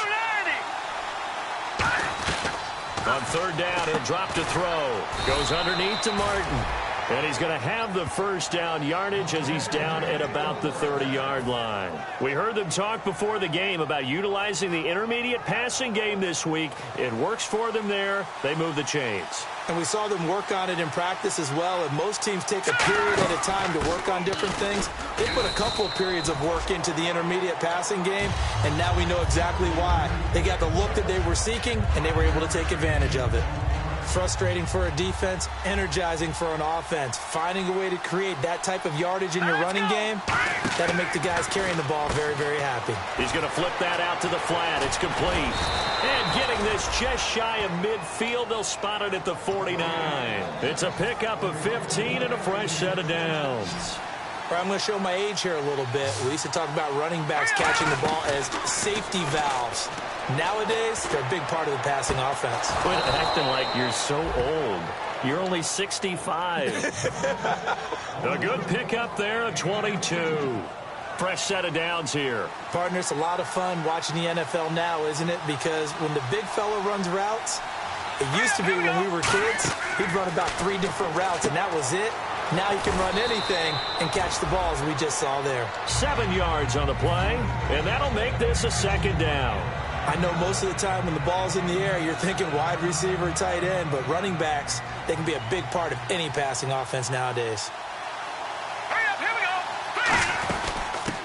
On 3rd down, he'll drop to throw. Goes underneath to Martin. And he's going to have the first down yardage as he's down at about the 30-yard line. We heard them talk before the game about utilizing the intermediate passing game this week. It works for them there. They move the chains. And we saw them work on it in practice as well. And most teams take a period at a time to work on different things. They put a couple of periods of work into the intermediate passing game, and now we know exactly why. They got the look that they were seeking, and they were able to take advantage of it. Frustrating for a defense, energizing for an offense. Finding a way to create that type of yardage in your running game, that'll make the guys carrying the ball very, very happy. He's going to flip that out to the flat. It's complete. And getting this just shy of midfield, they'll spot it at the 49. It's a pickup of 15 and a fresh set of downs. I'm going to show my age here a little bit. We used to talk about running backs catching the ball as safety valves. Nowadays, they're a big part of the passing offense. Quit acting like you're so old. You're only 65. A good pickup there of 22. Fresh set of downs here. Partner, it's a lot of fun watching the NFL now, isn't it? Because when the big fella runs routes, it used to be when we were kids, he'd run about 3 different routes, and that was it. Now he can run anything and catch the balls we just saw there. 7 yards on the play, and that'll make this a 2nd down. I know most of the time when the ball's in the air, you're thinking wide receiver, tight end, but running backs, they can be a big part of any passing offense nowadays.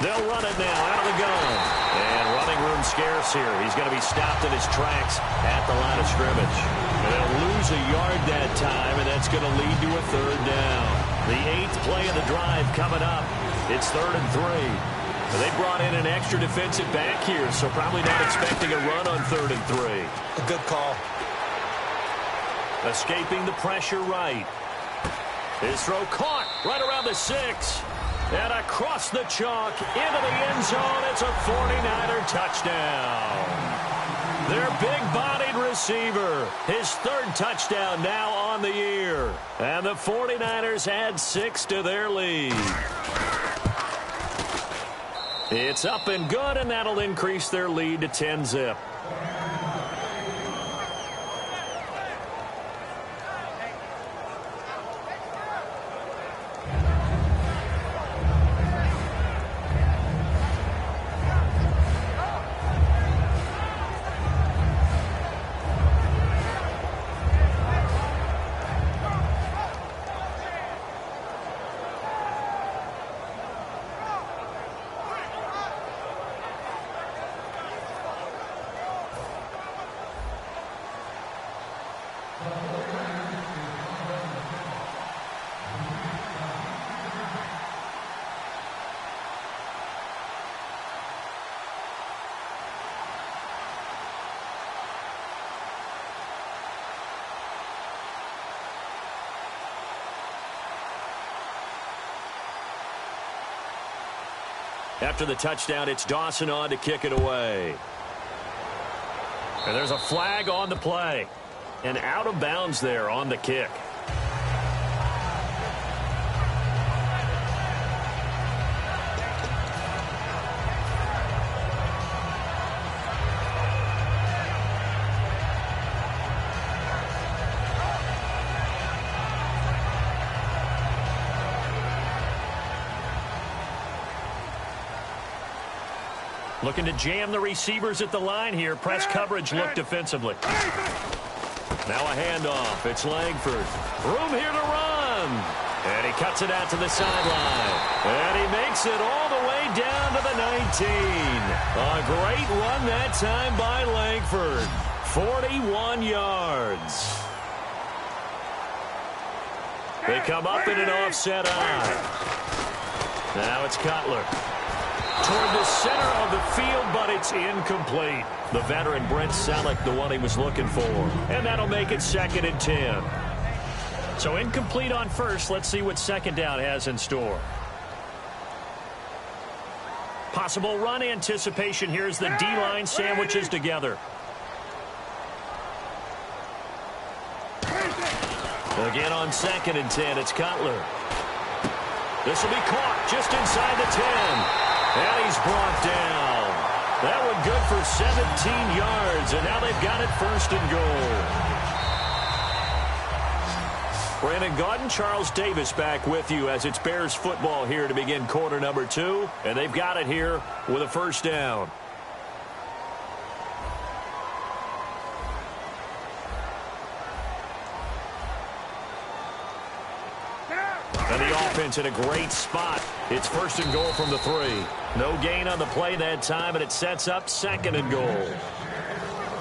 They'll run it now out of the gun. And running room scarce here. He's going to be stopped in his tracks at the line of scrimmage. And they'll lose a yard that time, and that's going to lead to a 3rd down. The 8th play of the drive coming up. It's 3rd and 3. They brought in an extra defensive back here, so probably not expecting a run on 3rd and 3. A good call. Escaping the pressure right. His throw caught right around the 6. And across the chalk into the end zone. It's a 49er touchdown. Their big-bodied receiver, his 3rd touchdown now on the year. And the 49ers add 6 to their lead. It's up and good, and that'll increase their lead to 10-zip. After the touchdown, it's Dawson on to kick it away. And there's a flag on the play. And out of bounds there on the kick. Looking to jam the receivers at the line here. Press coverage look defensively. Now a handoff. It's Langford. Room here to run. And he cuts it out to the sideline. And he makes it all the way down to the 19. A great run that time by Langford. 41 yards. They come up in an offset eye. Now it's Cutler. Toward the center of the field, but it's incomplete. The veteran Brent Selleck, the one he was looking for. And that'll make it 2nd and 10. So incomplete on first. Let's see what second down has in store. Possible run anticipation. Here's the D-line sandwiches together. Again on 2nd and 10, it's Cutler. This will be caught just inside the 10. And he's brought down. That one good for 17 yards, and now they've got it 1st and goal. Brandon Gaudin, Charles Davis back with you as it's Bears football here to begin quarter number 2. And they've got it here with a 1st down. And the offense in a great spot. It's 1st and goal from the 3. No gain on the play that time, and it sets up 2nd and goal.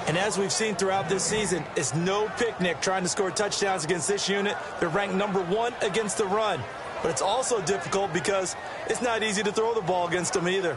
And as we've seen throughout this season, it's no picnic trying to score touchdowns against this unit. They're ranked number 1 against the run. But it's also difficult because it's not easy to throw the ball against them either.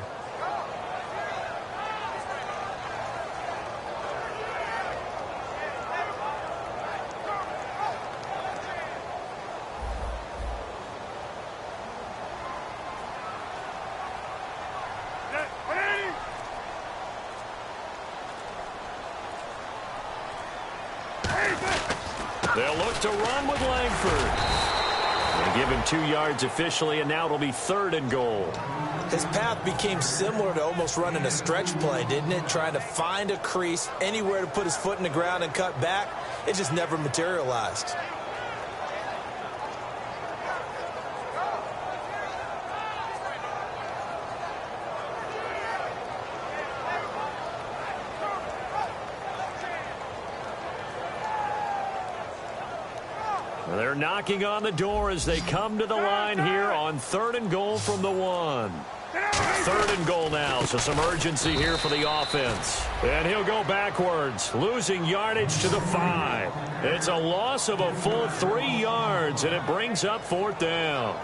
They'll look to run with Langford. They give him 2 yards officially, and now it'll be 3rd and goal. His path became similar to almost running a stretch play, didn't it? Trying to find a crease, anywhere to put his foot in the ground and cut back. It just never materialized. They're knocking on the door as they come to the line here on 3rd and goal from the 1. 3rd and goal now, so some urgency here for the offense. And he'll go backwards, losing yardage to the 5. It's a loss of a full 3 yards, and it brings up 4th down.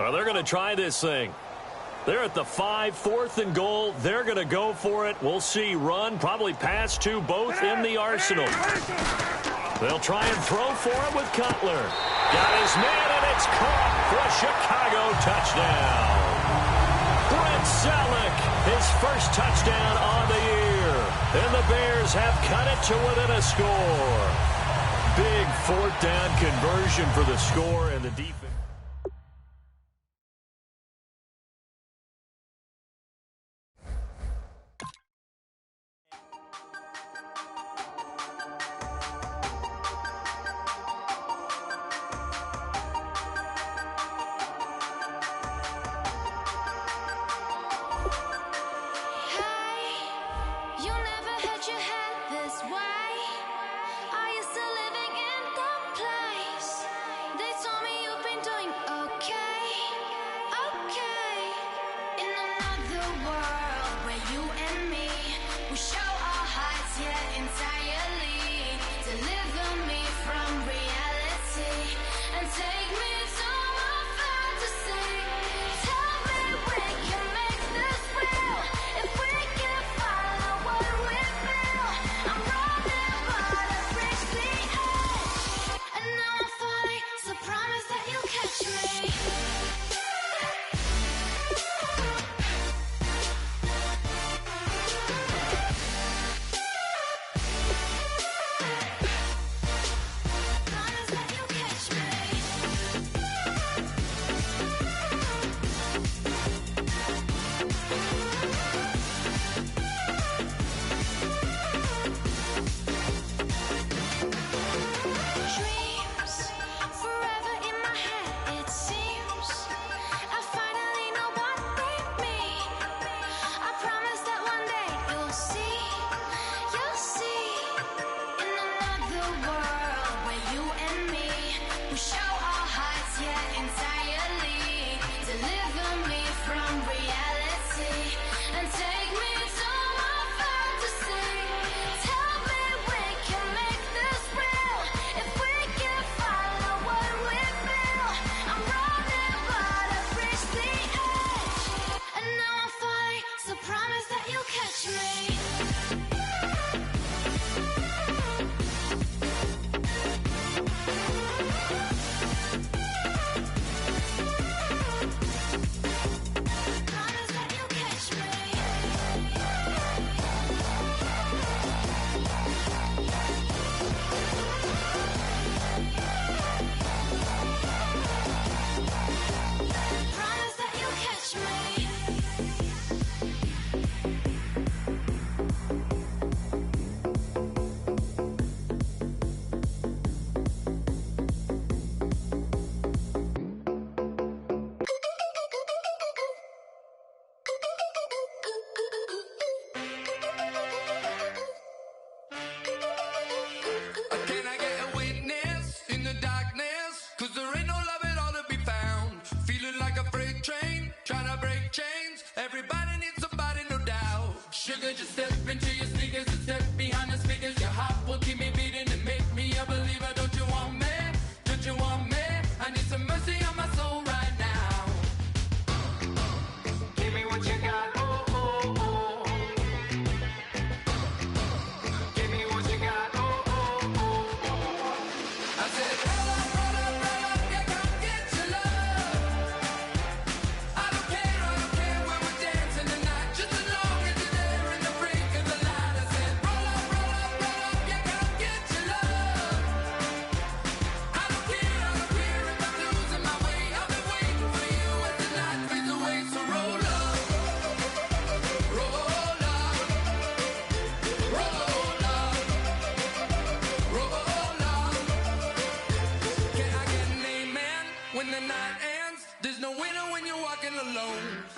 Well, they're going to try this thing. They're at the 5, 4th and goal. They're going to go for it. We'll see. Run, probably pass to both in the arsenal. They'll try and throw for it with Cutler. Got his man, and it's caught for a Chicago touchdown. Brent Celek, his first touchdown on the year. And the Bears have cut it to within a score. Big 4th down conversion for the score and the defense.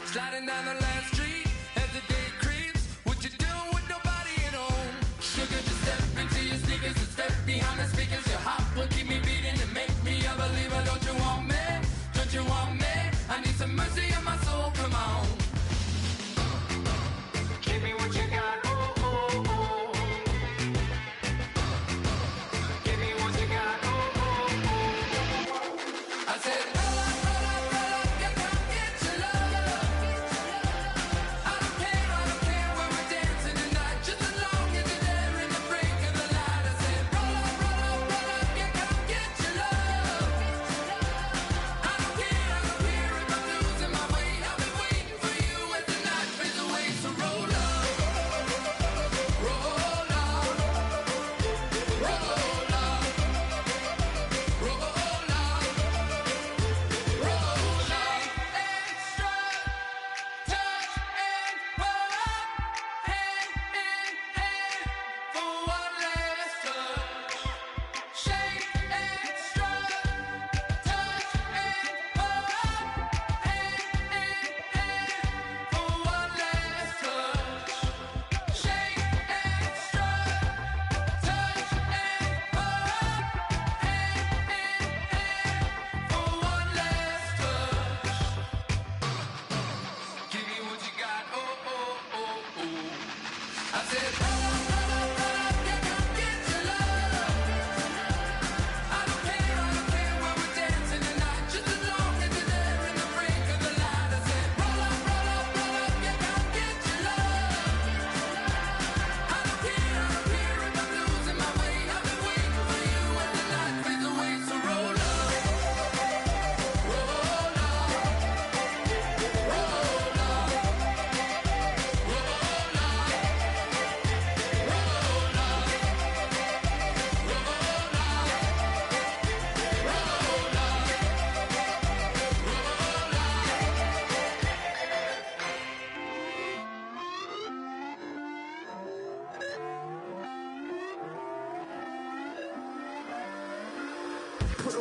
Sliding down the last street as the day creeps. What you doing with nobody at home? Sugar, just step into your sneakers and step behind the speakers. Your heart will keep me beating and make me a believer. Don't you want me? Don't you want me? I need some mercy on my soul. Come on. Give me what you got. Oh, oh, oh. Give me what you got. Oh, oh, oh. I said, roll up, roll up, roll up. You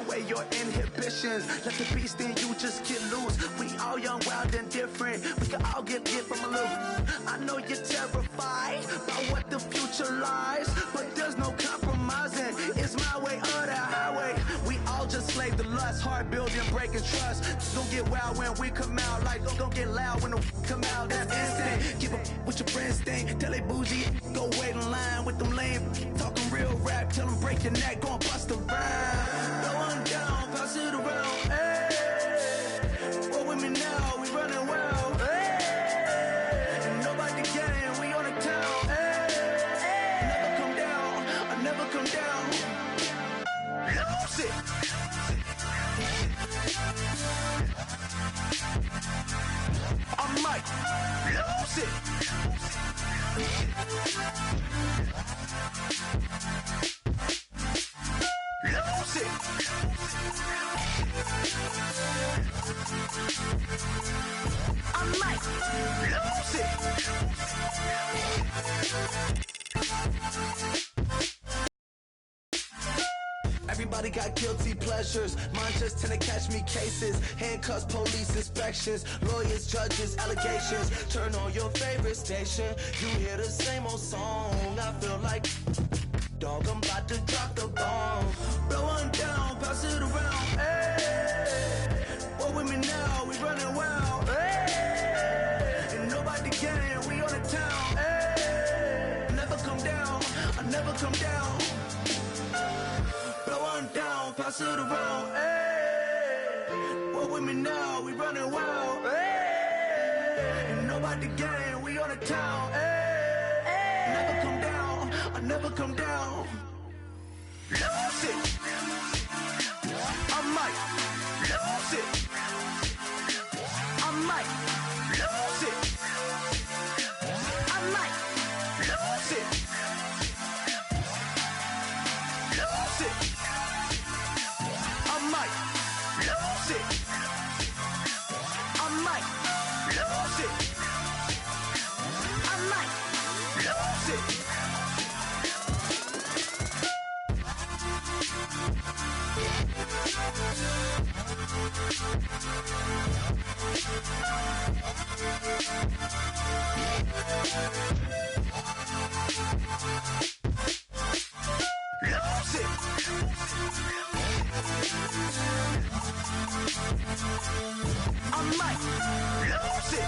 away your inhibitions. Let the beast in you just get loose. We all young, wild, and different. We can all get from a little. I know you're terrified by what the future lies, but there's no compromising. It's my way or the highway. We all just slave the lust, heart building, breaking trust. Don't get wild when we come out, like don't get loud when the come out. That's instant. Give up what your friends think. Tell they bougie, go wait in line with them lame. Talking real rap, tell them break your neck, go and bust a rhyme. Go on down, pass it around. Hey, roll with me now, we running wild. Hey, and nobody gang, we on the town. Hey, never come down, I never come down. Lose it. I might lose it. Lose it. I might lose it. Everybody got guilty pleasures. Mine just tend to catch me cases. Handcuffs, police inspections, lawyers, judges, allegations. Turn on your favorite station. You hear the same old song. I feel like, dog, I'm about to drop the bomb. Blow one down, pass it around. Hey, what with me now? We running wild. Hey, and nobody gang. We on the town. Hey, never come down. I never come down. Blow one down, pass it around. Hey, what with me now? We running wild. Hey, and nobody gang. We on the town. Hey, never come down. I never come down. Lose it. I might lose it. I might lose it. I might lose it. Lose it. I might lose it. I might lose it. I might lose it. Lose it. I might lose it.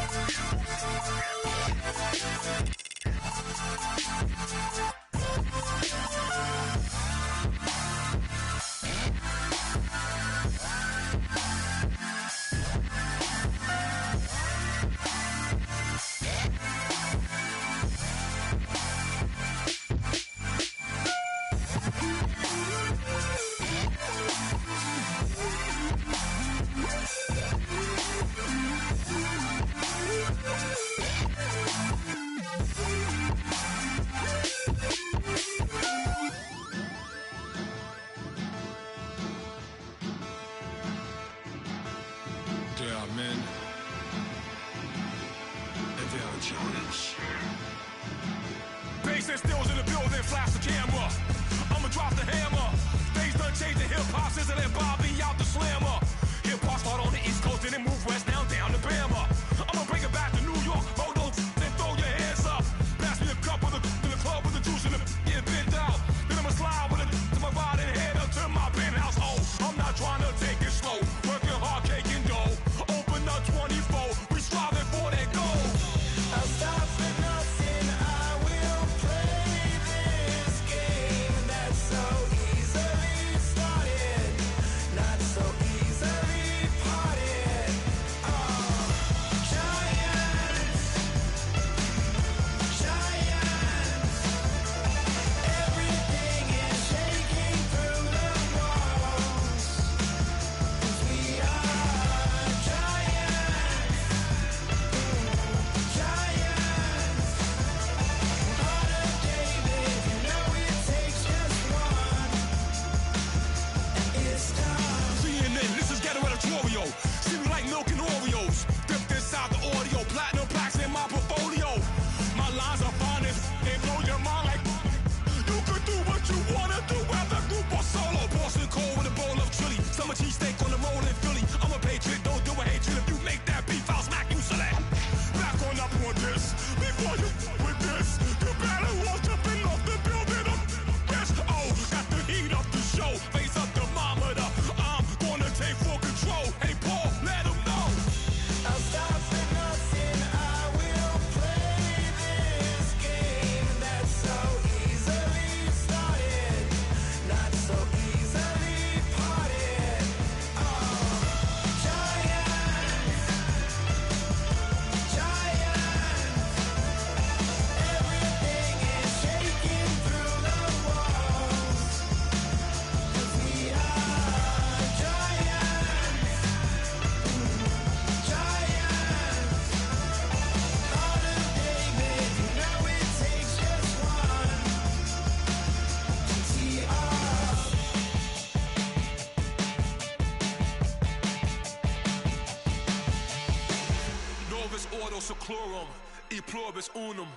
Pluribus ordo seclorum, e pluribus unum.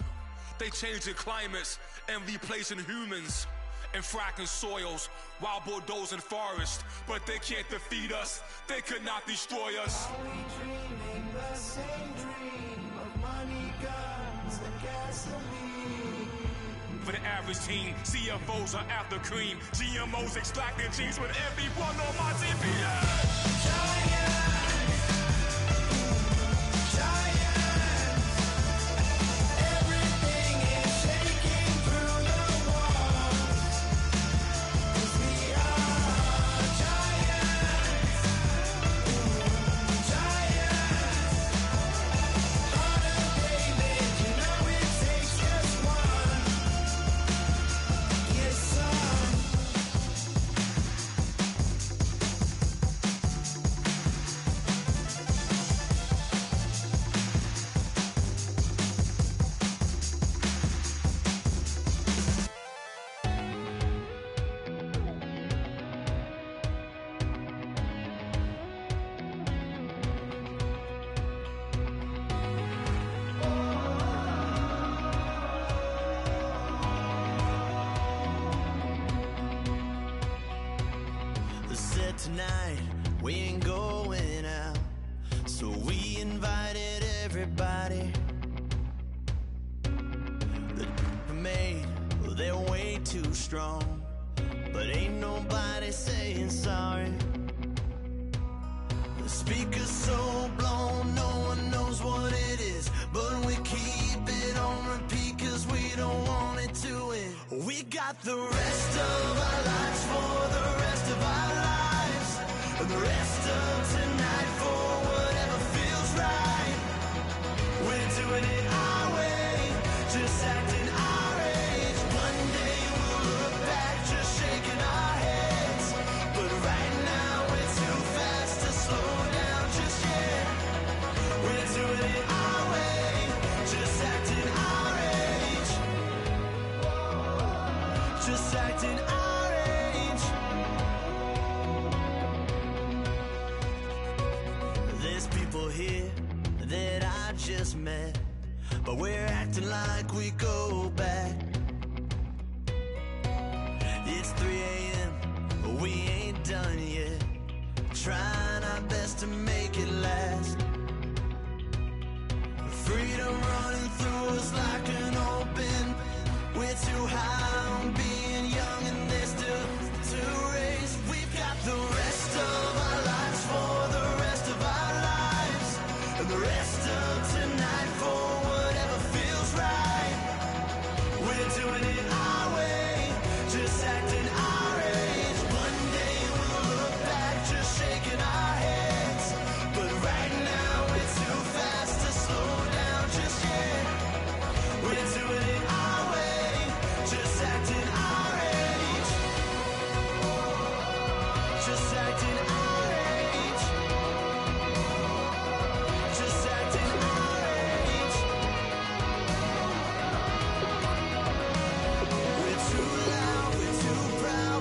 They changing climates and replacing humans and fracking soils while bulldozing forests. But they can't defeat us, they could not destroy us. Are we dreaming the same dream of money, guns, and gasoline? For the average teen, CFOs are after cream. GMOs extracting genes with everyone on my TV. Everything is shaking through the walls. 'Cause we are giants. Giants. Harder, David, you know it takes just one. Yes, son. Said tonight we ain't going out, so we invited everybody. The made, well, they're way too strong, but ain't nobody saying sorry. The speaker's so blown, no one knows what it is, but we keep it on repeat 'cause we don't want it to end. We got the rest of our lives for the rest of our lives, and the rest of tonight for whatever feels right. We're doing it our way, just acting our age. One day we'll look back, just shaking our heads, but right now we're too fast to slow down just yet. We're doing it our way, just acting our age. Just acting our age. There's people here that I just met, but we're acting like we go back. It's 3 a.m., but we ain't done yet. Trying our best to make it last. Freedom running through us like an open. We're too high on being young and there's still to raise. We've got the rest of our lives for the rest of our lives, and the rest of tonight for whatever feels right. We're doing it our way, just acting our age. One day we'll look back, just shaking our heads, but right now we're too fast to slow down just yet. We're doing it our way, just acting our age. Just acting our age. Just acting our age. We're too loud, we're too proud.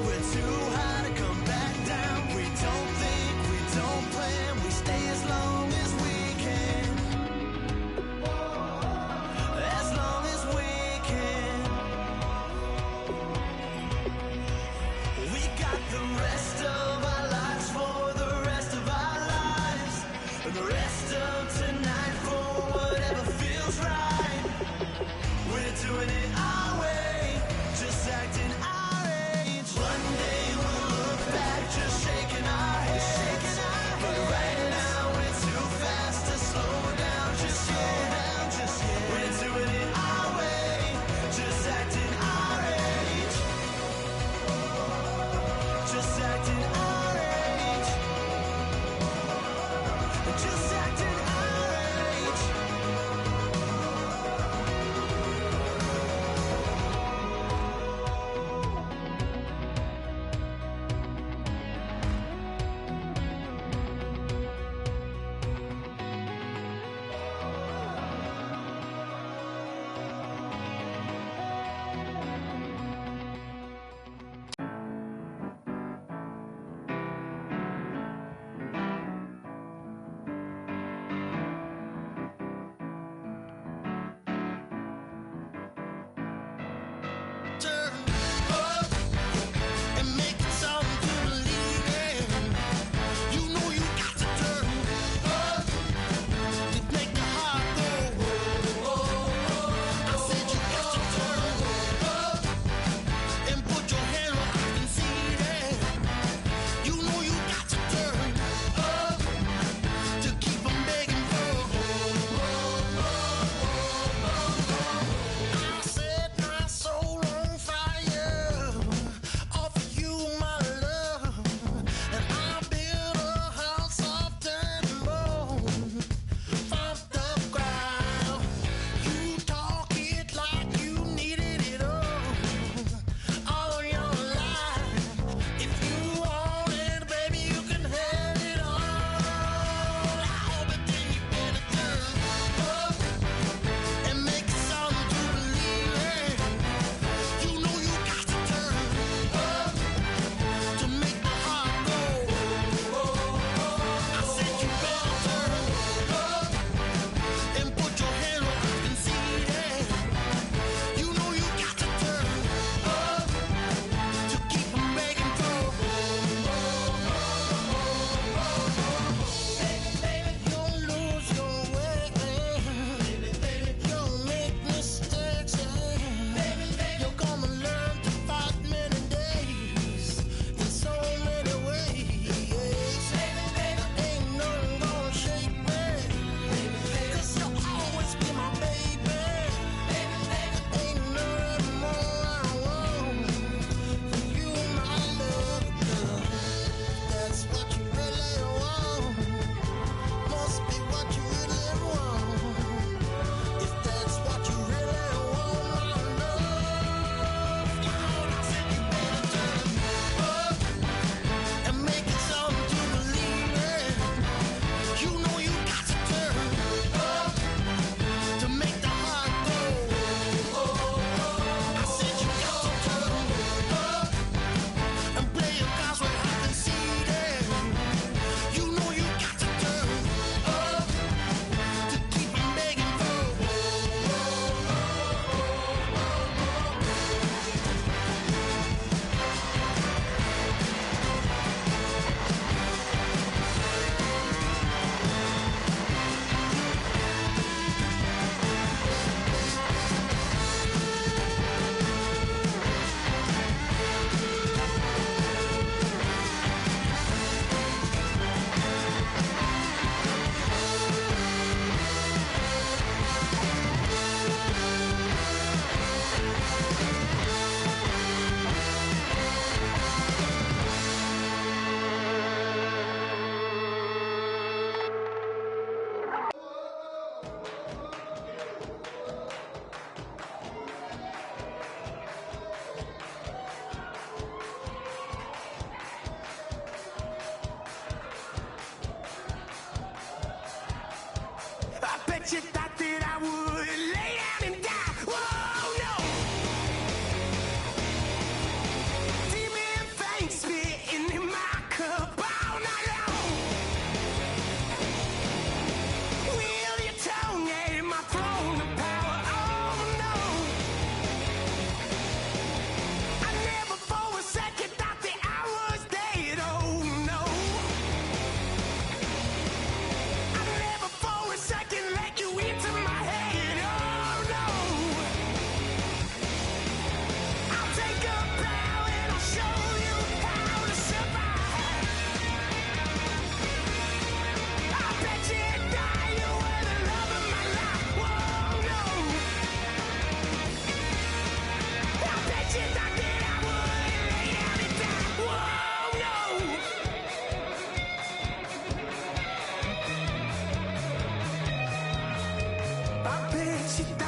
She